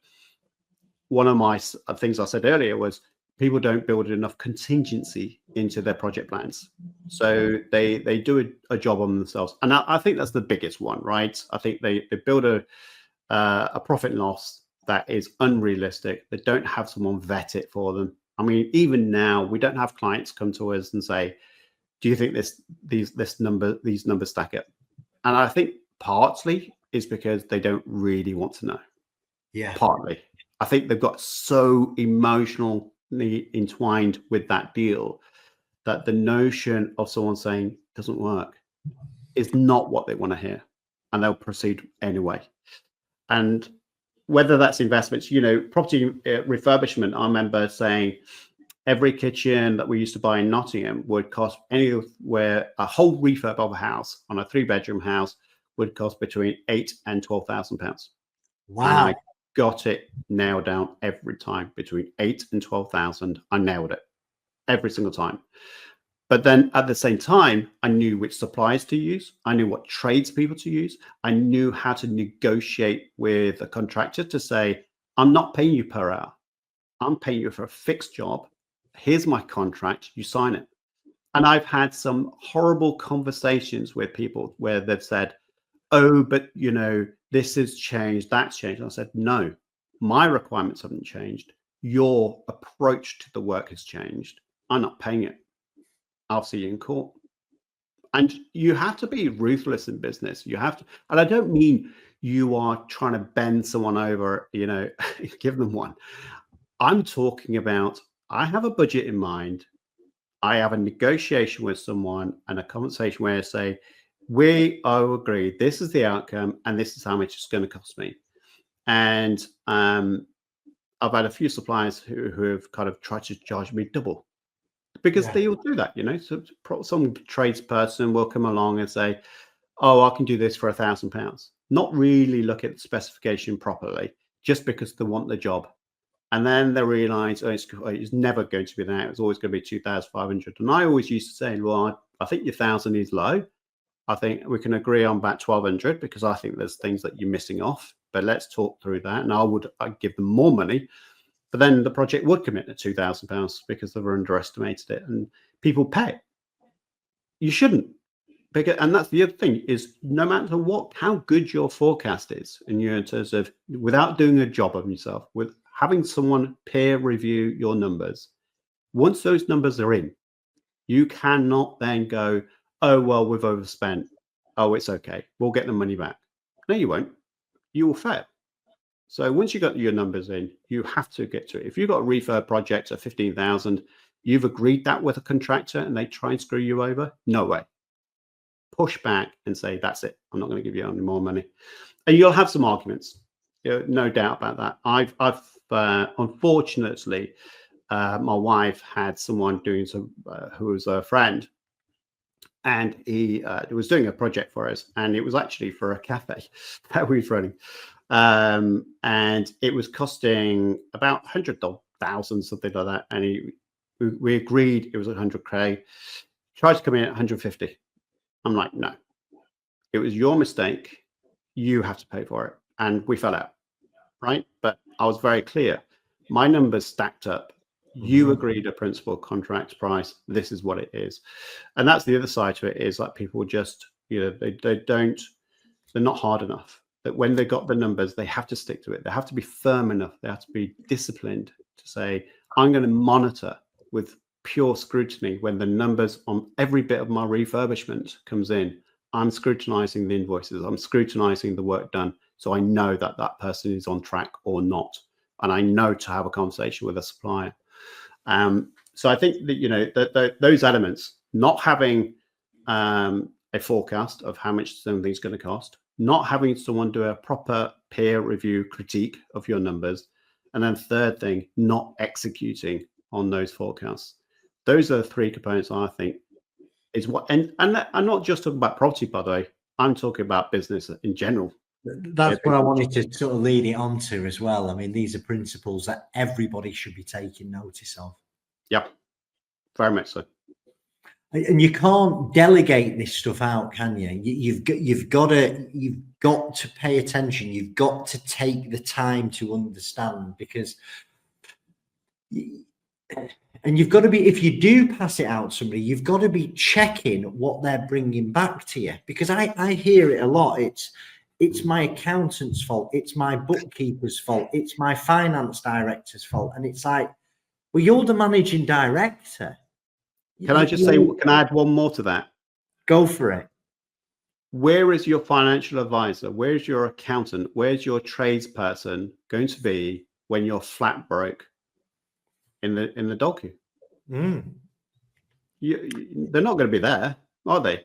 one of my things I said earlier was people don't build enough contingency into their project plans. So they do a job on themselves. And I think that's the biggest one, right? I think they build a profit and loss that is unrealistic. They don't have someone vet it for them. I mean, even now, we don't have clients come to us and say, do you think these numbers stack up? And I think partly is because they don't really want to know. Yeah. Partly. I think they've got so emotionally entwined with that deal that the notion of someone saying doesn't work is not what they want to hear, and they'll proceed anyway. And whether that's investments, property refurbishment, I remember saying every kitchen that we used to buy in Nottingham would cost anywhere, a whole refurb of a house on a 3-bedroom house would cost between £8,000 and £12,000. Wow. And I got it nailed down every time, between 8,000 and 12,000. I nailed it every single time. But then at the same time, I knew which suppliers to use. I knew what tradespeople to use. I knew how to negotiate with a contractor to say, I'm not paying you per hour. I'm paying you for a fixed job. Here's my contract. You sign it. And I've had some horrible conversations with people where they've said, oh, but this has changed, that's changed. And I said, no, my requirements haven't changed. Your approach to the work has changed. I'm not paying it. I'll see you in court. And you have to be ruthless in business. You have to, and I don't mean you are trying to bend someone over, give them one. I'm talking about, I have a budget in mind. I have a negotiation with someone and a conversation where I say, we all agree, this is the outcome and this is how much it's going to cost me. And I've had a few suppliers who have kind of tried to charge me double because they will do that, So some tradesperson will come along and say, oh, I can do this for £1,000. Not really look at the specification properly, just because they want the job. And then they realize, oh, it's never going to be that. It's always going to be 2,500. And I always used to say, well, I think your 1,000 is low. I think we can agree on about 1,200 because I think there's things that you're missing off. But let's talk through that. And I'd give them more money. But then the project would commit to £2,000 because they've underestimated it. And people pay. You shouldn't. And that's the other thing is no matter how good your forecast is in terms of without doing a job of yourself, with having someone peer review your numbers, Once those numbers are in, you cannot then go, oh, well, we've overspent. Oh, it's okay. We'll get the money back. No, you won't. You will fail. So once you got your numbers in, you have to get to it. If you've got a refurb project of 15,000, you've agreed that with a contractor and they try and screw you over, no way. Push back and say, that's it. I'm not going to give you any more money. And you'll have some arguments. No doubt about that. I've unfortunately, my wife had someone doing some, who was a friend, and he was doing a project for us, and it was actually for a cafe that we was running. And it was costing about 100,000, something like that. And we agreed it was 100K. Tried to come in at 150. I'm like, no, it was your mistake. You have to pay for it. And we fell out, right? But I was very clear. My numbers stacked up. You agreed a principal contract price. This is what it is. And that's the other side to it, is like people just, they're not hard enough. That when they got the numbers, they have to stick to it. They have to be firm enough. They have to be disciplined to say, I'm going to monitor with pure scrutiny when the numbers on every bit of my refurbishment comes in. I'm scrutinizing the invoices. I'm scrutinizing the work done. So I know that that person is on track or not. And I know to have a conversation with a supplier. So I think that, those elements, not having a forecast of how much something's going to cost, not having someone do a proper peer review critique of your numbers, and then third thing, not executing on those forecasts. Those are the three components I think is what, and I'm not just talking about property, by the way. I'm talking about business in general. That's what I wanted to sort of lead it on to as well. I mean, these are principles that everybody should be taking notice of. Yeah, very much so. And you can't delegate this stuff out, can you? You've got to pay attention. You've got to take the time to understand, because, and you've got to be, if you do pass it out to somebody, you've got to be checking what they're bringing back to you, because I hear it a lot. It's my accountant's fault. It's my bookkeeper's fault. It's my finance director's fault. And it's like, well, you're the managing director. Can I just say, can I add one more to that? Go for it. Where is your financial advisor? Where's your accountant? Where's your tradesperson going to be when you're flat broke in the dog queue? They're not going to be there, are they?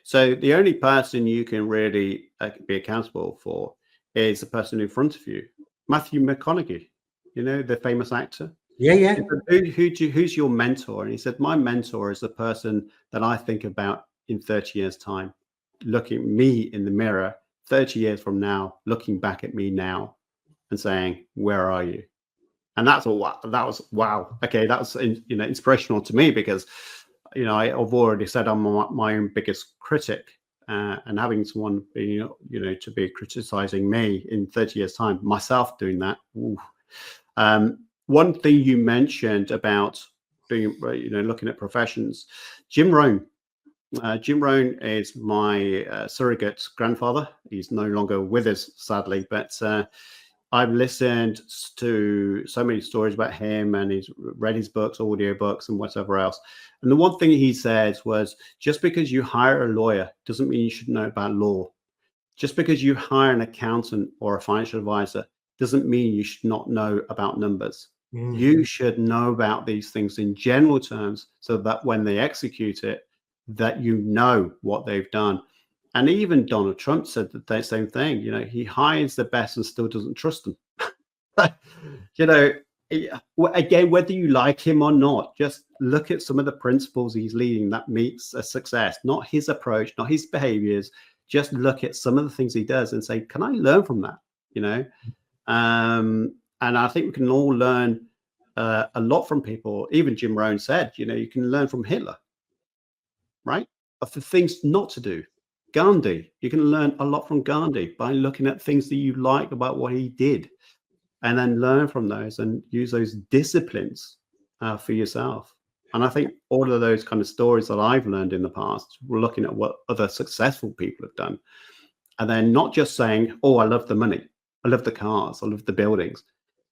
So the only person you can really be accountable for is the person in front of you. Matthew McConaughey, the famous actor. Yeah. Who's your mentor? And he said, my mentor is the person that I think about in 30 years' time, looking at me in the mirror 30 years from now, looking back at me now and saying, where are you? And that was wow. Okay, that was inspirational to me, because I've already said I'm my own biggest critic, and having someone being to be criticizing me in 30 years' time, myself doing that. One thing you mentioned about being, looking at professions, Jim Rohn. Jim Rohn is my surrogate grandfather. He's no longer with us, sadly, but I've listened to so many stories about him, and he's read his books, audio books, and whatever else. And the one thing he said was, just because you hire a lawyer doesn't mean you should know about law. Just because you hire an accountant or a financial advisor doesn't mean you should not know about numbers. You should know about these things in general terms, so that when they execute it, that you know what they've done. And even Donald Trump said the same thing. He hires the best and still doesn't trust them. Again, whether you like him or not, just look at some of the principles he's leading that meets a success, not his approach, not his behaviors. Just look at some of the things he does and say, can I learn from that? And I think we can all learn a lot from people. Even Jim Rohn said, you can learn from Hitler, right? Of the things not to do. Gandhi, you can learn a lot from Gandhi by looking at things that you like about what he did, and then learn from those and use those disciplines for yourself. And I think all of those kind of stories that I've learned in the past, we're looking at what other successful people have done. And then not just saying, oh, I love the money, I love the cars, I love the buildings.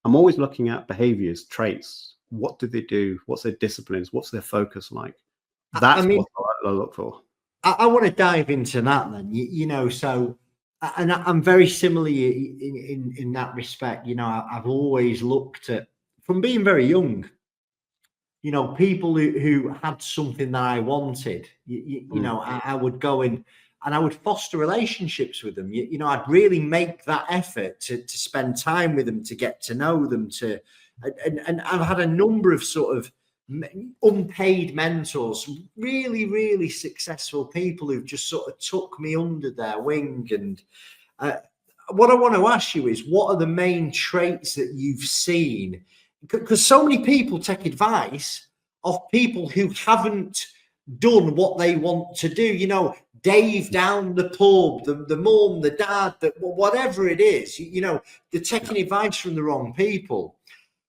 I'm always looking at behaviors, traits. What do they do? What's their disciplines? What's their focus like? I That's mean, what I look for. I want to dive into that then. So, and I'm very similarly in that respect. I've always looked at, from being very young, people who had something that I wanted. I would go in and I would foster relationships with them. I'd really make that effort to spend time with them, to get to know them, and I've had a number of sort of unpaid mentors, really, really successful people who've just sort of took me under their wing. And what I want to ask you is, what are the main traits that you've seen? Because so many people take advice of people who haven't done what they want to do. Dave down the pub, the mum, the dad, whatever it is, they're taking advice from the wrong people.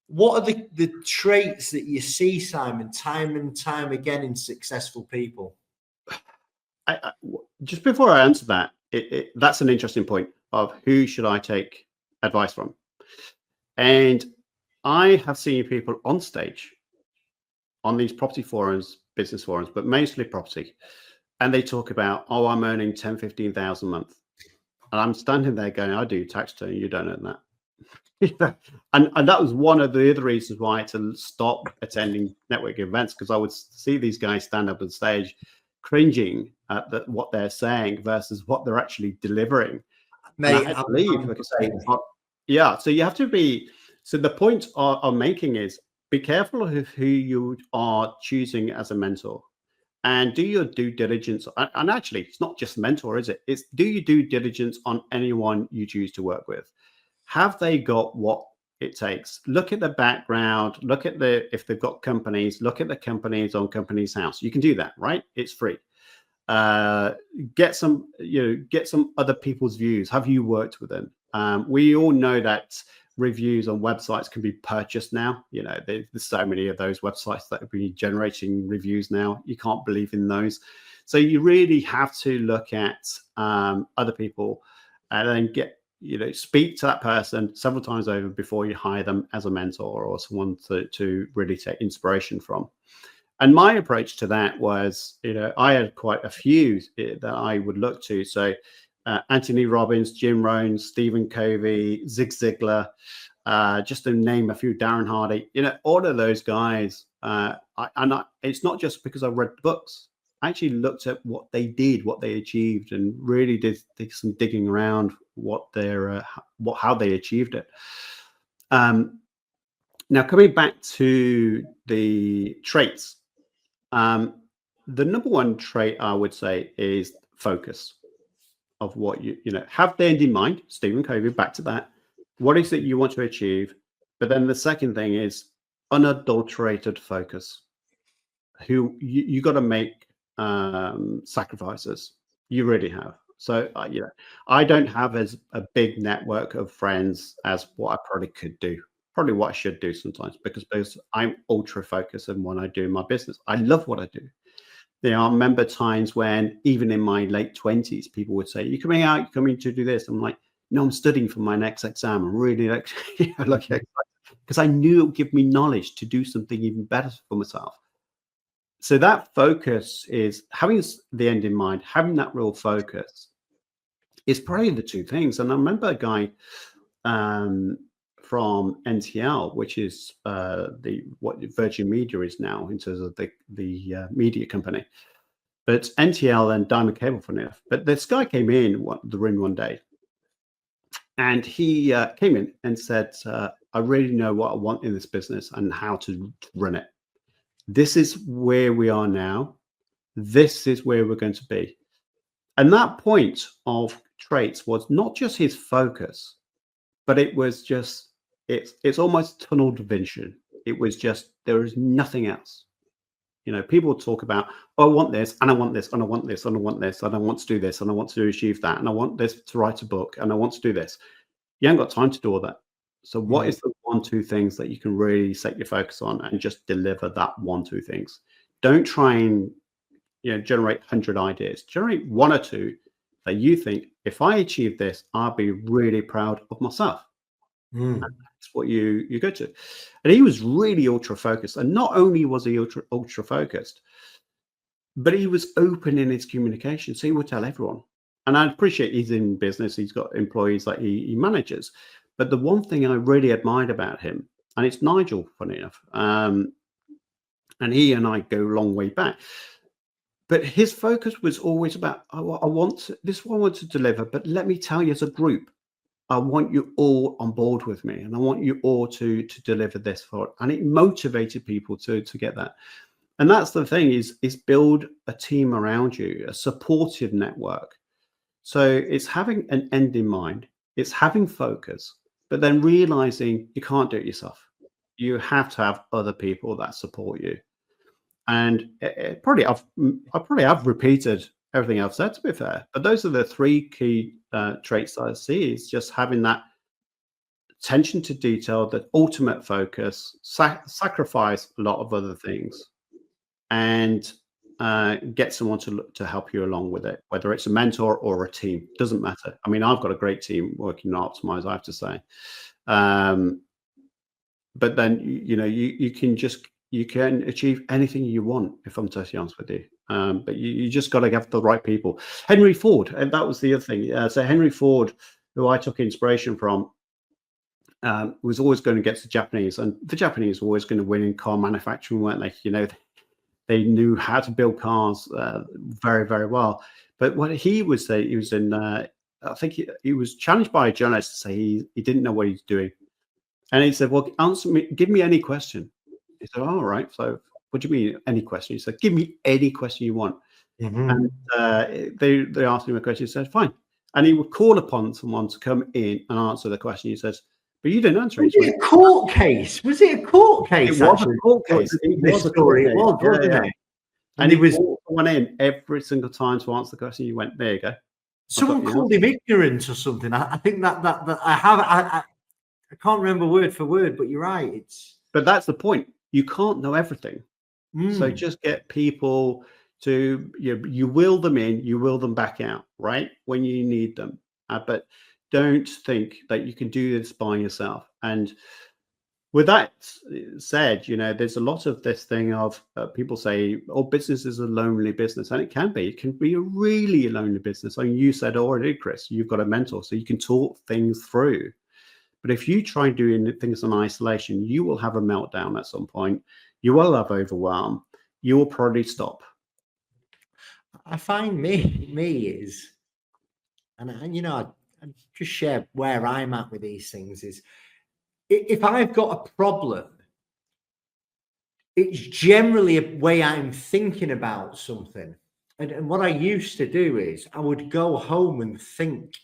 What are the traits that you see, Simon, time and time again in successful people? Just before I answer that, that's an interesting point of who should I take advice from? And I have seen people on stage on these property forums, business forums, but mostly property. And they talk about, oh, I'm earning 10, 15,000 a month. And I'm standing there going, I do tax return, you don't earn that. And that was one of the other reasons why I had to stop attending networking events, because I would see these guys stand up on stage cringing at what they're saying versus what they're actually delivering. Mate, I had to leave. Yeah, so you have to be. So the point I'm making is, be careful of who you are choosing as a mentor, and do your due diligence. And actually, it's not just mentor, is it? It's do your due diligence on anyone you choose to work with. Have they got what it takes? Look at the background. Look at if they've got companies. Look at the companies on Companies House. You can do that, right? It's free. Get some other people's views. Have you worked with them? We all know that reviews on websites can be purchased now. There's so many of those websites that have been generating reviews now. You can't believe in those. So you really have to look at other people and then speak to that person several times over before you hire them as a mentor or someone to really take inspiration from. And my approach to that was, I had quite a few that I would look to. So Anthony Robbins, Jim Rohn, Stephen Covey, Zig Ziglar, just to name a few, Darren Hardy, all of those guys. It's not just because I read the books. I actually looked at what they did, what they achieved, and really did some digging around how they achieved it. Now, coming back to the traits, the number one trait I would say is focus of what have the end in mind. Stephen Covey, back to that. What is it you want to achieve? But then the second thing is unadulterated focus. You got to make sacrifices. You really have. So I don't have as a big network of friends as what I probably could do. Probably what I should do sometimes, because I'm ultra focused on what I do in my business. I love what I do. I remember times when, even in my late 20s, people would say, "You coming out? You coming to do this?" I'm like, "No, I'm studying for my next exam. I'm really excited," because I knew it would give me knowledge to do something even better for myself. So that focus is having the end in mind, having that real focus is probably the two things. And I remember a guy from NTL, which is what Virgin Media is now in terms of the media company. But NTL and Diamond Cable, funny enough. But this guy came in the room one day, and he came in and said, "I really know what I want in this business and how to run it. This is where we are now. This is where we're going to be." And that point of traits was not just his focus, but it was just, it's almost tunnel vision. It was just, there is nothing else. People talk about, "Oh, I want this, and I want this, and I want this, and I want this, and I want to do this, and I want to achieve that, and I want this to write a book, and I want to do this." You haven't got time to do all that. So what is the 1-2 things that you can really set your focus on and just deliver that 1-2 things? Don't try and generate 100 ideas. Generate 1 or 2 that you think, if I achieve this, I'll be really proud of myself. That's what you go to. And he was really ultra focused. And not only was he ultra focused, but he was open in his communication. So he would tell everyone. And I appreciate he's in business, he's got employees that he manages. But the one thing I really admired about him, and it's Nigel, funny enough, and he and I go a long way back. But his focus was always about, I want this one I want to deliver, but let me tell you, as a group, I want you all on board with me, and I want you all to deliver this for it. And it motivated people to get that. And that's the thing, is build a team around you, a supportive network. So it's having an end in mind, it's having focus, but then realizing you can't do it yourself. You have to have other people that support you. And I probably have repeated everything I've said, to be fair, but those are the three key traits I see, is just having that attention to detail, that ultimate focus, sacrifice a lot of other things, and get someone to help you along with it, whether it's a mentor or a team, doesn't matter. I mean, I've got a great team working on Optimise, I have to say. But then, you can achieve anything you want, if I'm totally honest with you. But you just got to have the right people. Henry Ford, and that was the other thing. So Henry Ford, who I took inspiration from, was always going against the Japanese, and the Japanese were always going to win in car manufacturing, weren't they? They knew how to build cars very, very well. But what he would say, he was in, I think he was challenged by a journalist to say he didn't know what he was doing. And he said, well, answer me, give me any question. He said, all right. So what do you mean, any question? He said, give me any question you want. And they asked him a question. He said, fine. And he would call upon someone to come in and answer the question. He says, but you didn't answer it. Was it a court case? Was it a court case? It was a court case. It was a court case. Wasn't it? And he was one in every single time to answer the question. You went, there you go. Someone called him ignorant or something. I think that I can't remember word for word, but you're right. But that's the point. You can't know everything. So just get people to, you will them in, you will them back out, right? When you need them. But don't think that you can do this by yourself. And with that said, there's a lot of this thing of people say, oh, business is a lonely business. And it can be. It can be a really lonely business. I mean, you said already, Chris, you've got a mentor, so you can talk things through. But if you try doing things in isolation, you will have a meltdown at some point. You will have overwhelm. You will probably stop. I find me is, and I just share where I'm at with these things, is if I've got a problem, it's generally a way I'm thinking about something. And what I used to do is I would go home and think.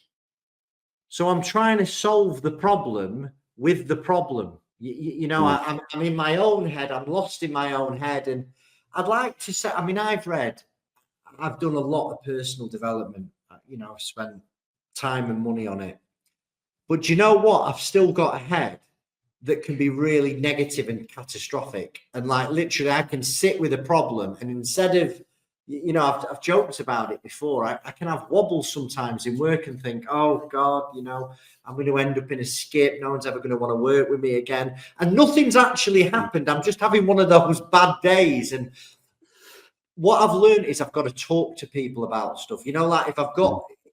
So I'm trying to solve the problem with the problem. I'm in my own head. I'm lost in my own head. And I'd like to say, I mean, I've done a lot of personal development. I've spent time and money on it. But you know what? I've still got a head that can be really negative and catastrophic. And like literally I can sit with a problem, and instead of, I've joked about it before. I can have wobbles sometimes in work and think, oh God, I'm going to end up in a skip. No one's ever going to want to work with me again. And nothing's actually happened. I'm just having one of those bad days. And what I've learned is I've got to talk to people about stuff. Like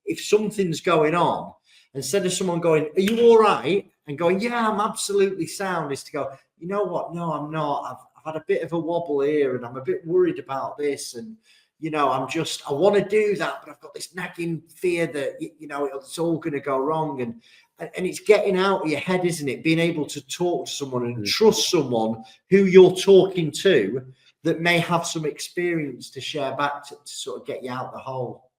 if something's going on, instead of someone going, are you all right? And going, yeah, I'm absolutely sound, is to go, you know what? No, I'm not. I've had a bit of a wobble here and I'm a bit worried about this. And, I want to do that, but I've got this nagging fear that, it's all going to go wrong. And it's getting out of your head, isn't it? Being able to talk to someone and trust someone who you're talking to that may have some experience to share back to sort of get you out the hole.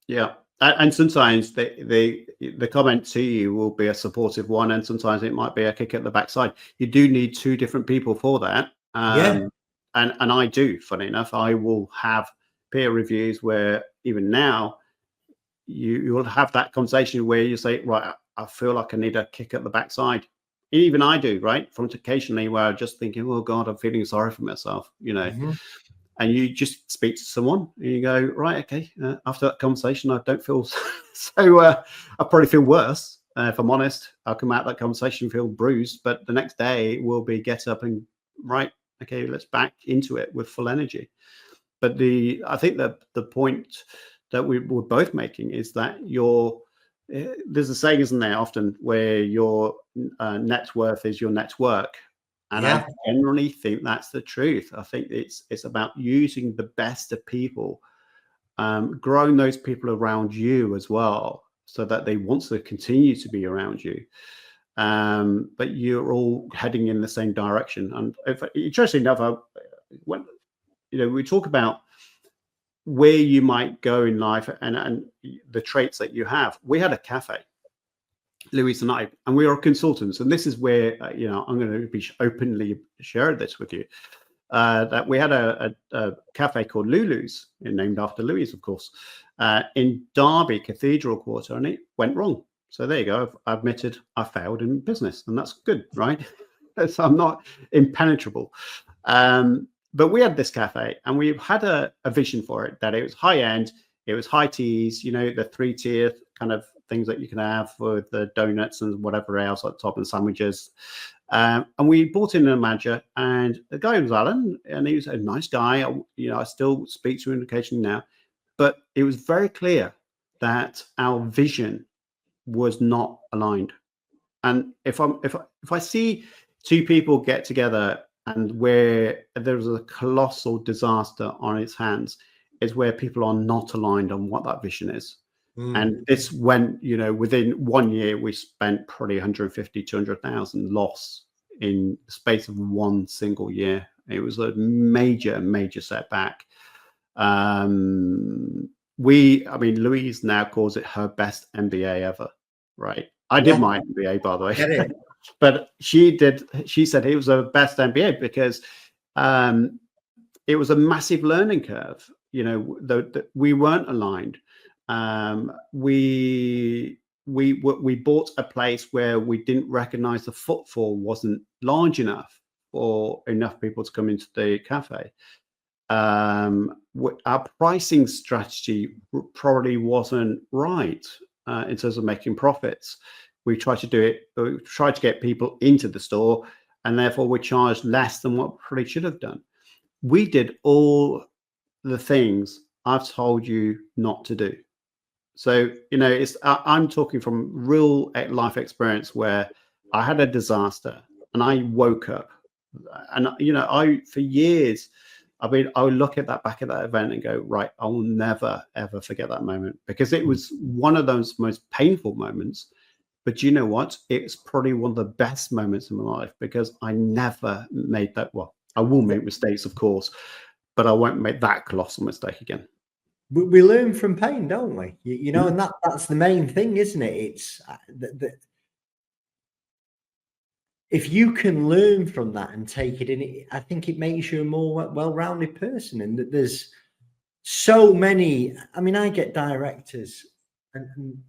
Yeah. And sometimes the comment to you will be a supportive one, and sometimes it might be a kick at the backside. You do need two different people for that. And I do, funny enough, I will have peer reviews where even now you will have that conversation where you say, right, I feel like I need a kick at the backside. Even I do, right? From occasionally where I'm just thinking, oh God, I'm feeling sorry for myself, And you just speak to someone and you go, right, okay, after that conversation, I don't feel so, I probably feel worse. if I'm honest. I'll come out of that conversation feel bruised, but the next day will be get up and right, okay, let's back into it with full energy. But I think that the point that we're both making is that there's a saying, isn't there, often, where your net worth is your network. And I generally think that's the truth. I think it's about using the best of people, growing those people around you as well, so that they want to continue to be around you. But you're all heading in the same direction. And interestingly enough, when we talk about where you might go in life and the traits that you have, we had a cafe, Louise and I, and we are consultants. And this is where, I'm going to be openly share this with you, that we had a cafe called Lulu's, named after Louise, of course, in Derby Cathedral Quarter, and it went wrong. So there you go. I've admitted I failed in business, and that's good, right? So I'm not impenetrable. But we had this cafe, and we had a vision for it, that it was high end, it was high teas, the 3-tier kind of things that you can have with the donuts and whatever else at the top, and sandwiches. And we brought in a manager, and the guy was Alan, and he was a nice guy. I still speak to him occasionally now, but it was very clear that our vision was not aligned. And if I see two people get together and where there's a colossal disaster on its hands, is where people are not aligned on what that vision is. And this went, within 1 year, we spent probably 150, 200,000 loss in the space of one single year. It was a major, major setback. Louise now calls it her best MBA ever, right? I did my MBA, by the way. But she said it was her best MBA because it was a massive learning curve. We weren't aligned. We bought a place where we didn't recognize the footfall wasn't large enough for enough people to come into the cafe. Our pricing strategy probably wasn't right in terms of making profits. We tried to get people into the store, and therefore we charged less than what we probably should have done. We did all the things I've told you not to do. So, I'm talking from real life experience where I had a disaster and I woke up, and, for years, I would look at that back at that event and go, right, I will never, ever forget that moment, because it was one of those most painful moments. But you know what? It's probably one of the best moments in my life, because I never made that. Well, I will make mistakes, of course, but I won't make that colossal mistake again. We learn from pain, don't we? And that's the main thing, isn't it? It's if you can learn from that and take it in, I think it makes you a more well-rounded person. And that there's so many. I get directors and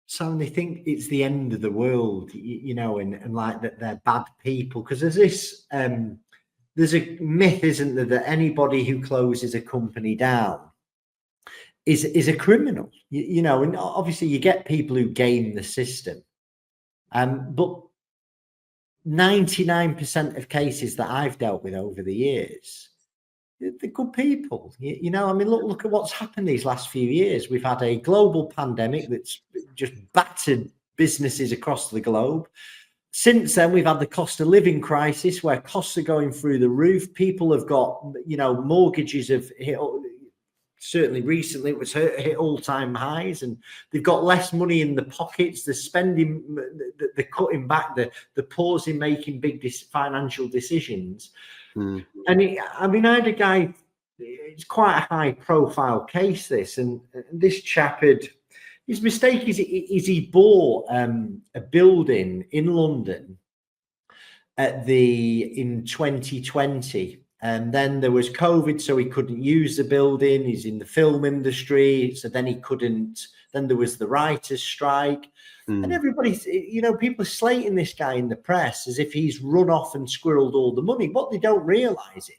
so they think it's the end of the world, and like that they're bad people, because there's this. There's a myth, isn't there, that anybody who closes a company down is a criminal, and obviously you get people who game the system, but 99% of cases that I've dealt with over the years, they're good people. Look at what's happened these last few years. We've had a global pandemic that's just battered businesses across the globe. Since then, we've had the cost of living crisis, where costs are going through the roof. People have got, mortgages have hit. Certainly recently, it was hit all-time highs, and they've got less money in the pockets. They're spending, they're cutting back, the pausing making big financial decisions. And I had a guy. It's quite a high-profile case, this, and this chap his mistake is he bought a building in London in 2020. And then there was COVID, so he couldn't use the building. He's in the film industry, so then he couldn't. Then there was the writers' strike, and everybody's, people are slating this guy in the press as if he's run off and squirreled all the money. What they don't realise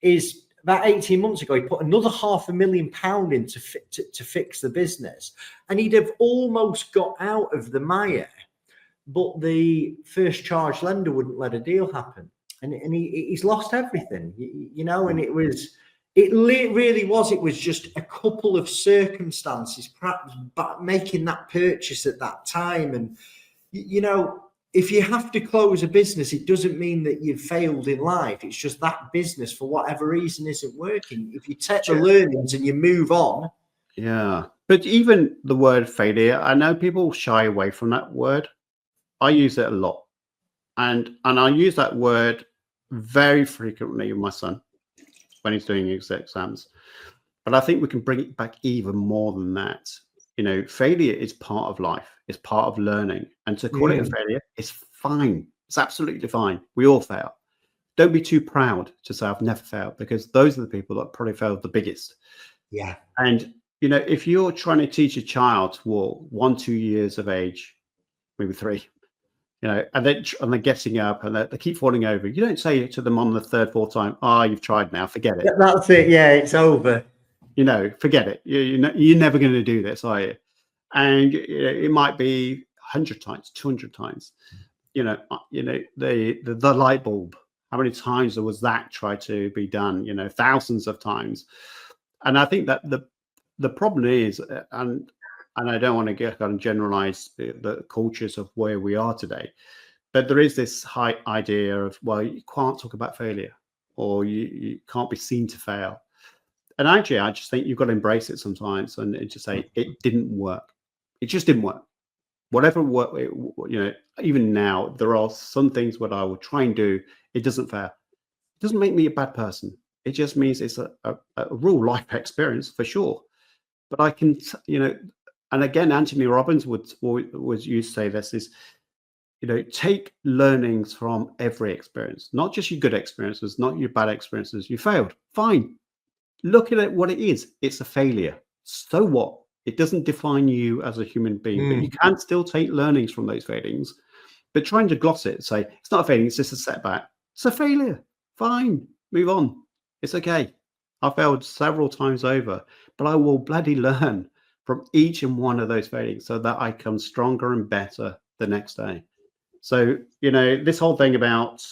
is about 18 months ago, he put another £500,000 in to fix the business, and he'd have almost got out of the mire but the first charge lender wouldn't let a deal happen, and he's lost everything, you know. And it really was. It was just a couple of circumstances, perhaps, but making that purchase at that time. And you know, if you have to close a business, it doesn't mean that you've failed in life. It's just that business, for whatever reason, isn't working. If you take the learnings and you move on. Yeah. But even the word failure, I know people shy away from that word. I use it a lot. And I use that word very frequently with my son when he's doing his exams. But I think we can bring it back even more than that. You know, failure is part of life. It's part of learning. And to call it a failure is fine. It's absolutely fine. We all fail. Don't be too proud to say I've never failed, because those are the people that probably failed the biggest. Yeah. And, you know, if you're trying to teach a child, well, 1-2 years of age, maybe 3, you know, and they're getting up and they keep falling over, you don't say to them on the 3rd, 4th time, "Oh, you've tried now, forget it." That's it. Yeah, it's over. You know, forget it. You're never going to do this, are you? And it might be 100 times, 200 times. You know, the light bulb. How many times was that tried to be done? You know, thousands of times. And I think that the problem is, and I don't want to get kind of generalize the cultures of where we are today, but there is this high idea of, well, you can't talk about failure, or you can't be seen to fail. And actually, I just think you've got to embrace it sometimes and just say it didn't work. It just didn't work. Whatever work, you know, even now, there are some things what I will try and do. It doesn't fail. It doesn't make me a bad person. It just means it's a real life experience for sure. But I can, you know, and again, Anthony Robbins would used to say this is, you know, take learnings from every experience, not just your good experiences, not your bad experiences. You failed, fine. Look at it what it is. It's a failure. So what? It doesn't define you as a human being, but you can still take learnings from those failings. But trying to gloss it, say it's not a failing, it's just a setback. It's a failure. Fine, move on. It's okay. I failed several times over, but I will bloody learn from each and one of those failings so that I come stronger and better the next day. So, you know, this whole thing about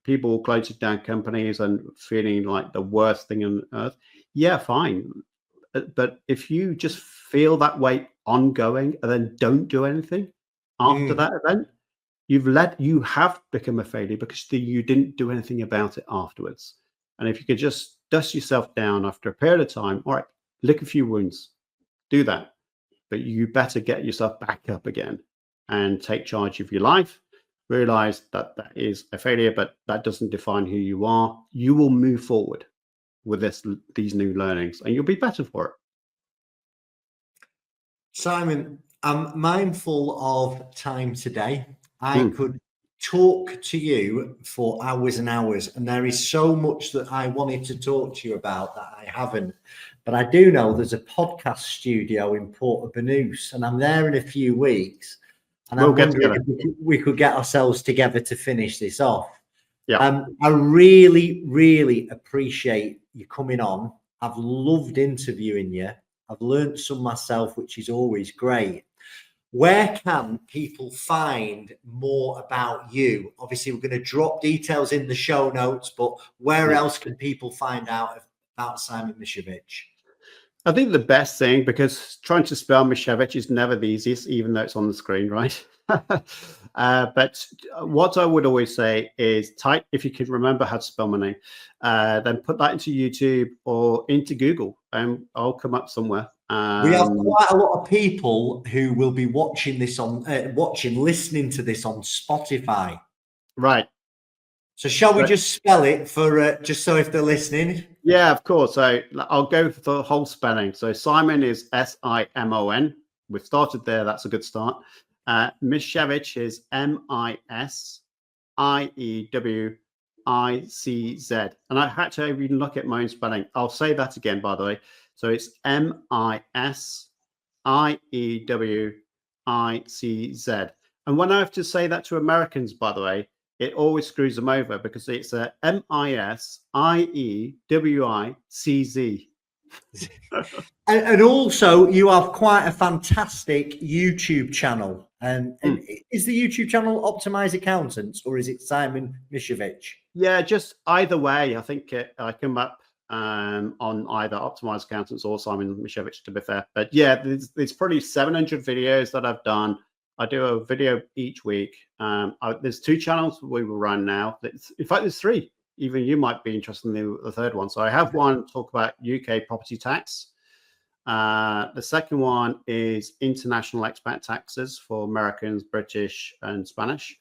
people closing down companies and feeling like the worst thing on earth, yeah, fine. But if you just feel that way ongoing and then don't do anything after that event, you have become a failure because you didn't do anything about it afterwards. And if you could just dust yourself down after a period of time, all right, lick a few wounds, do that. But you better get yourself back up again and take charge of your life. Realize that that is a failure, but that doesn't define who you are. You will move forward with these new learnings and you'll be better for it. Simon, I'm mindful of time today. I could talk to you for hours and hours, and there is so much that I wanted to talk to you about that I haven't. But I do know there's a podcast studio in Portobellouse, and I'm there in a few weeks. And I'm wondering if we could get ourselves together to finish this off. Yeah. I really, really appreciate you coming on. I've loved interviewing you. I've learned some myself, which is always great. Where can people find more about you? Obviously, we're going to drop details in the show notes, but where else can people find out about Simon Misiewicz? I think the best thing, because trying to spell Misiewicz is never the easiest, even though it's on the screen, right? But what I would always say is type, if you can remember how to spell my name, then put that into YouTube or into Google, and I'll come up somewhere. We have quite a lot of people who will be watching this on, listening to this on Spotify. Right. So shall we just spell it for, just so if they're listening? Yeah, of course. So I'll go for the whole spelling. So Simon is Simon. We've started there. That's a good start. Misiewicz is Misiewicz. And I had to even look at my own spelling. I'll say that again, by the way. So it's Misiewicz. And when I have to say that to Americans, by the way, it always screws them over because it's a Misiewicz. And also, you have quite a fantastic YouTube channel. And is the YouTube channel Optimise Accountants or is it Simon Misiewicz? Yeah, just either way. I think I come up on either Optimise Accountants or Simon Misiewicz, to be fair. But yeah, there's probably 700 videos that I've done. I do a video each week. There's 2 channels we will run now. In fact, there's 3. Even you might be interested in the third one. So I have one talk about UK property tax. The second one is international expat taxes for Americans, British, and Spanish.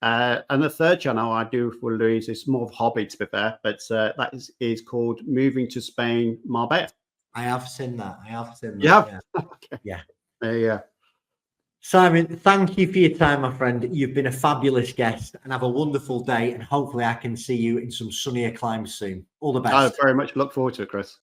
And the third channel I do for Louise is more of a hobby, to be fair, but that is called Moving to Spain, Marbella. I have seen that. Yeah. Okay. Yeah. There you go. Simon, thank you for your time, my friend. You've been a fabulous guest, and have a wonderful day. And hopefully I can see you in some sunnier climes soon. All the best. I very much look forward to it, Chris.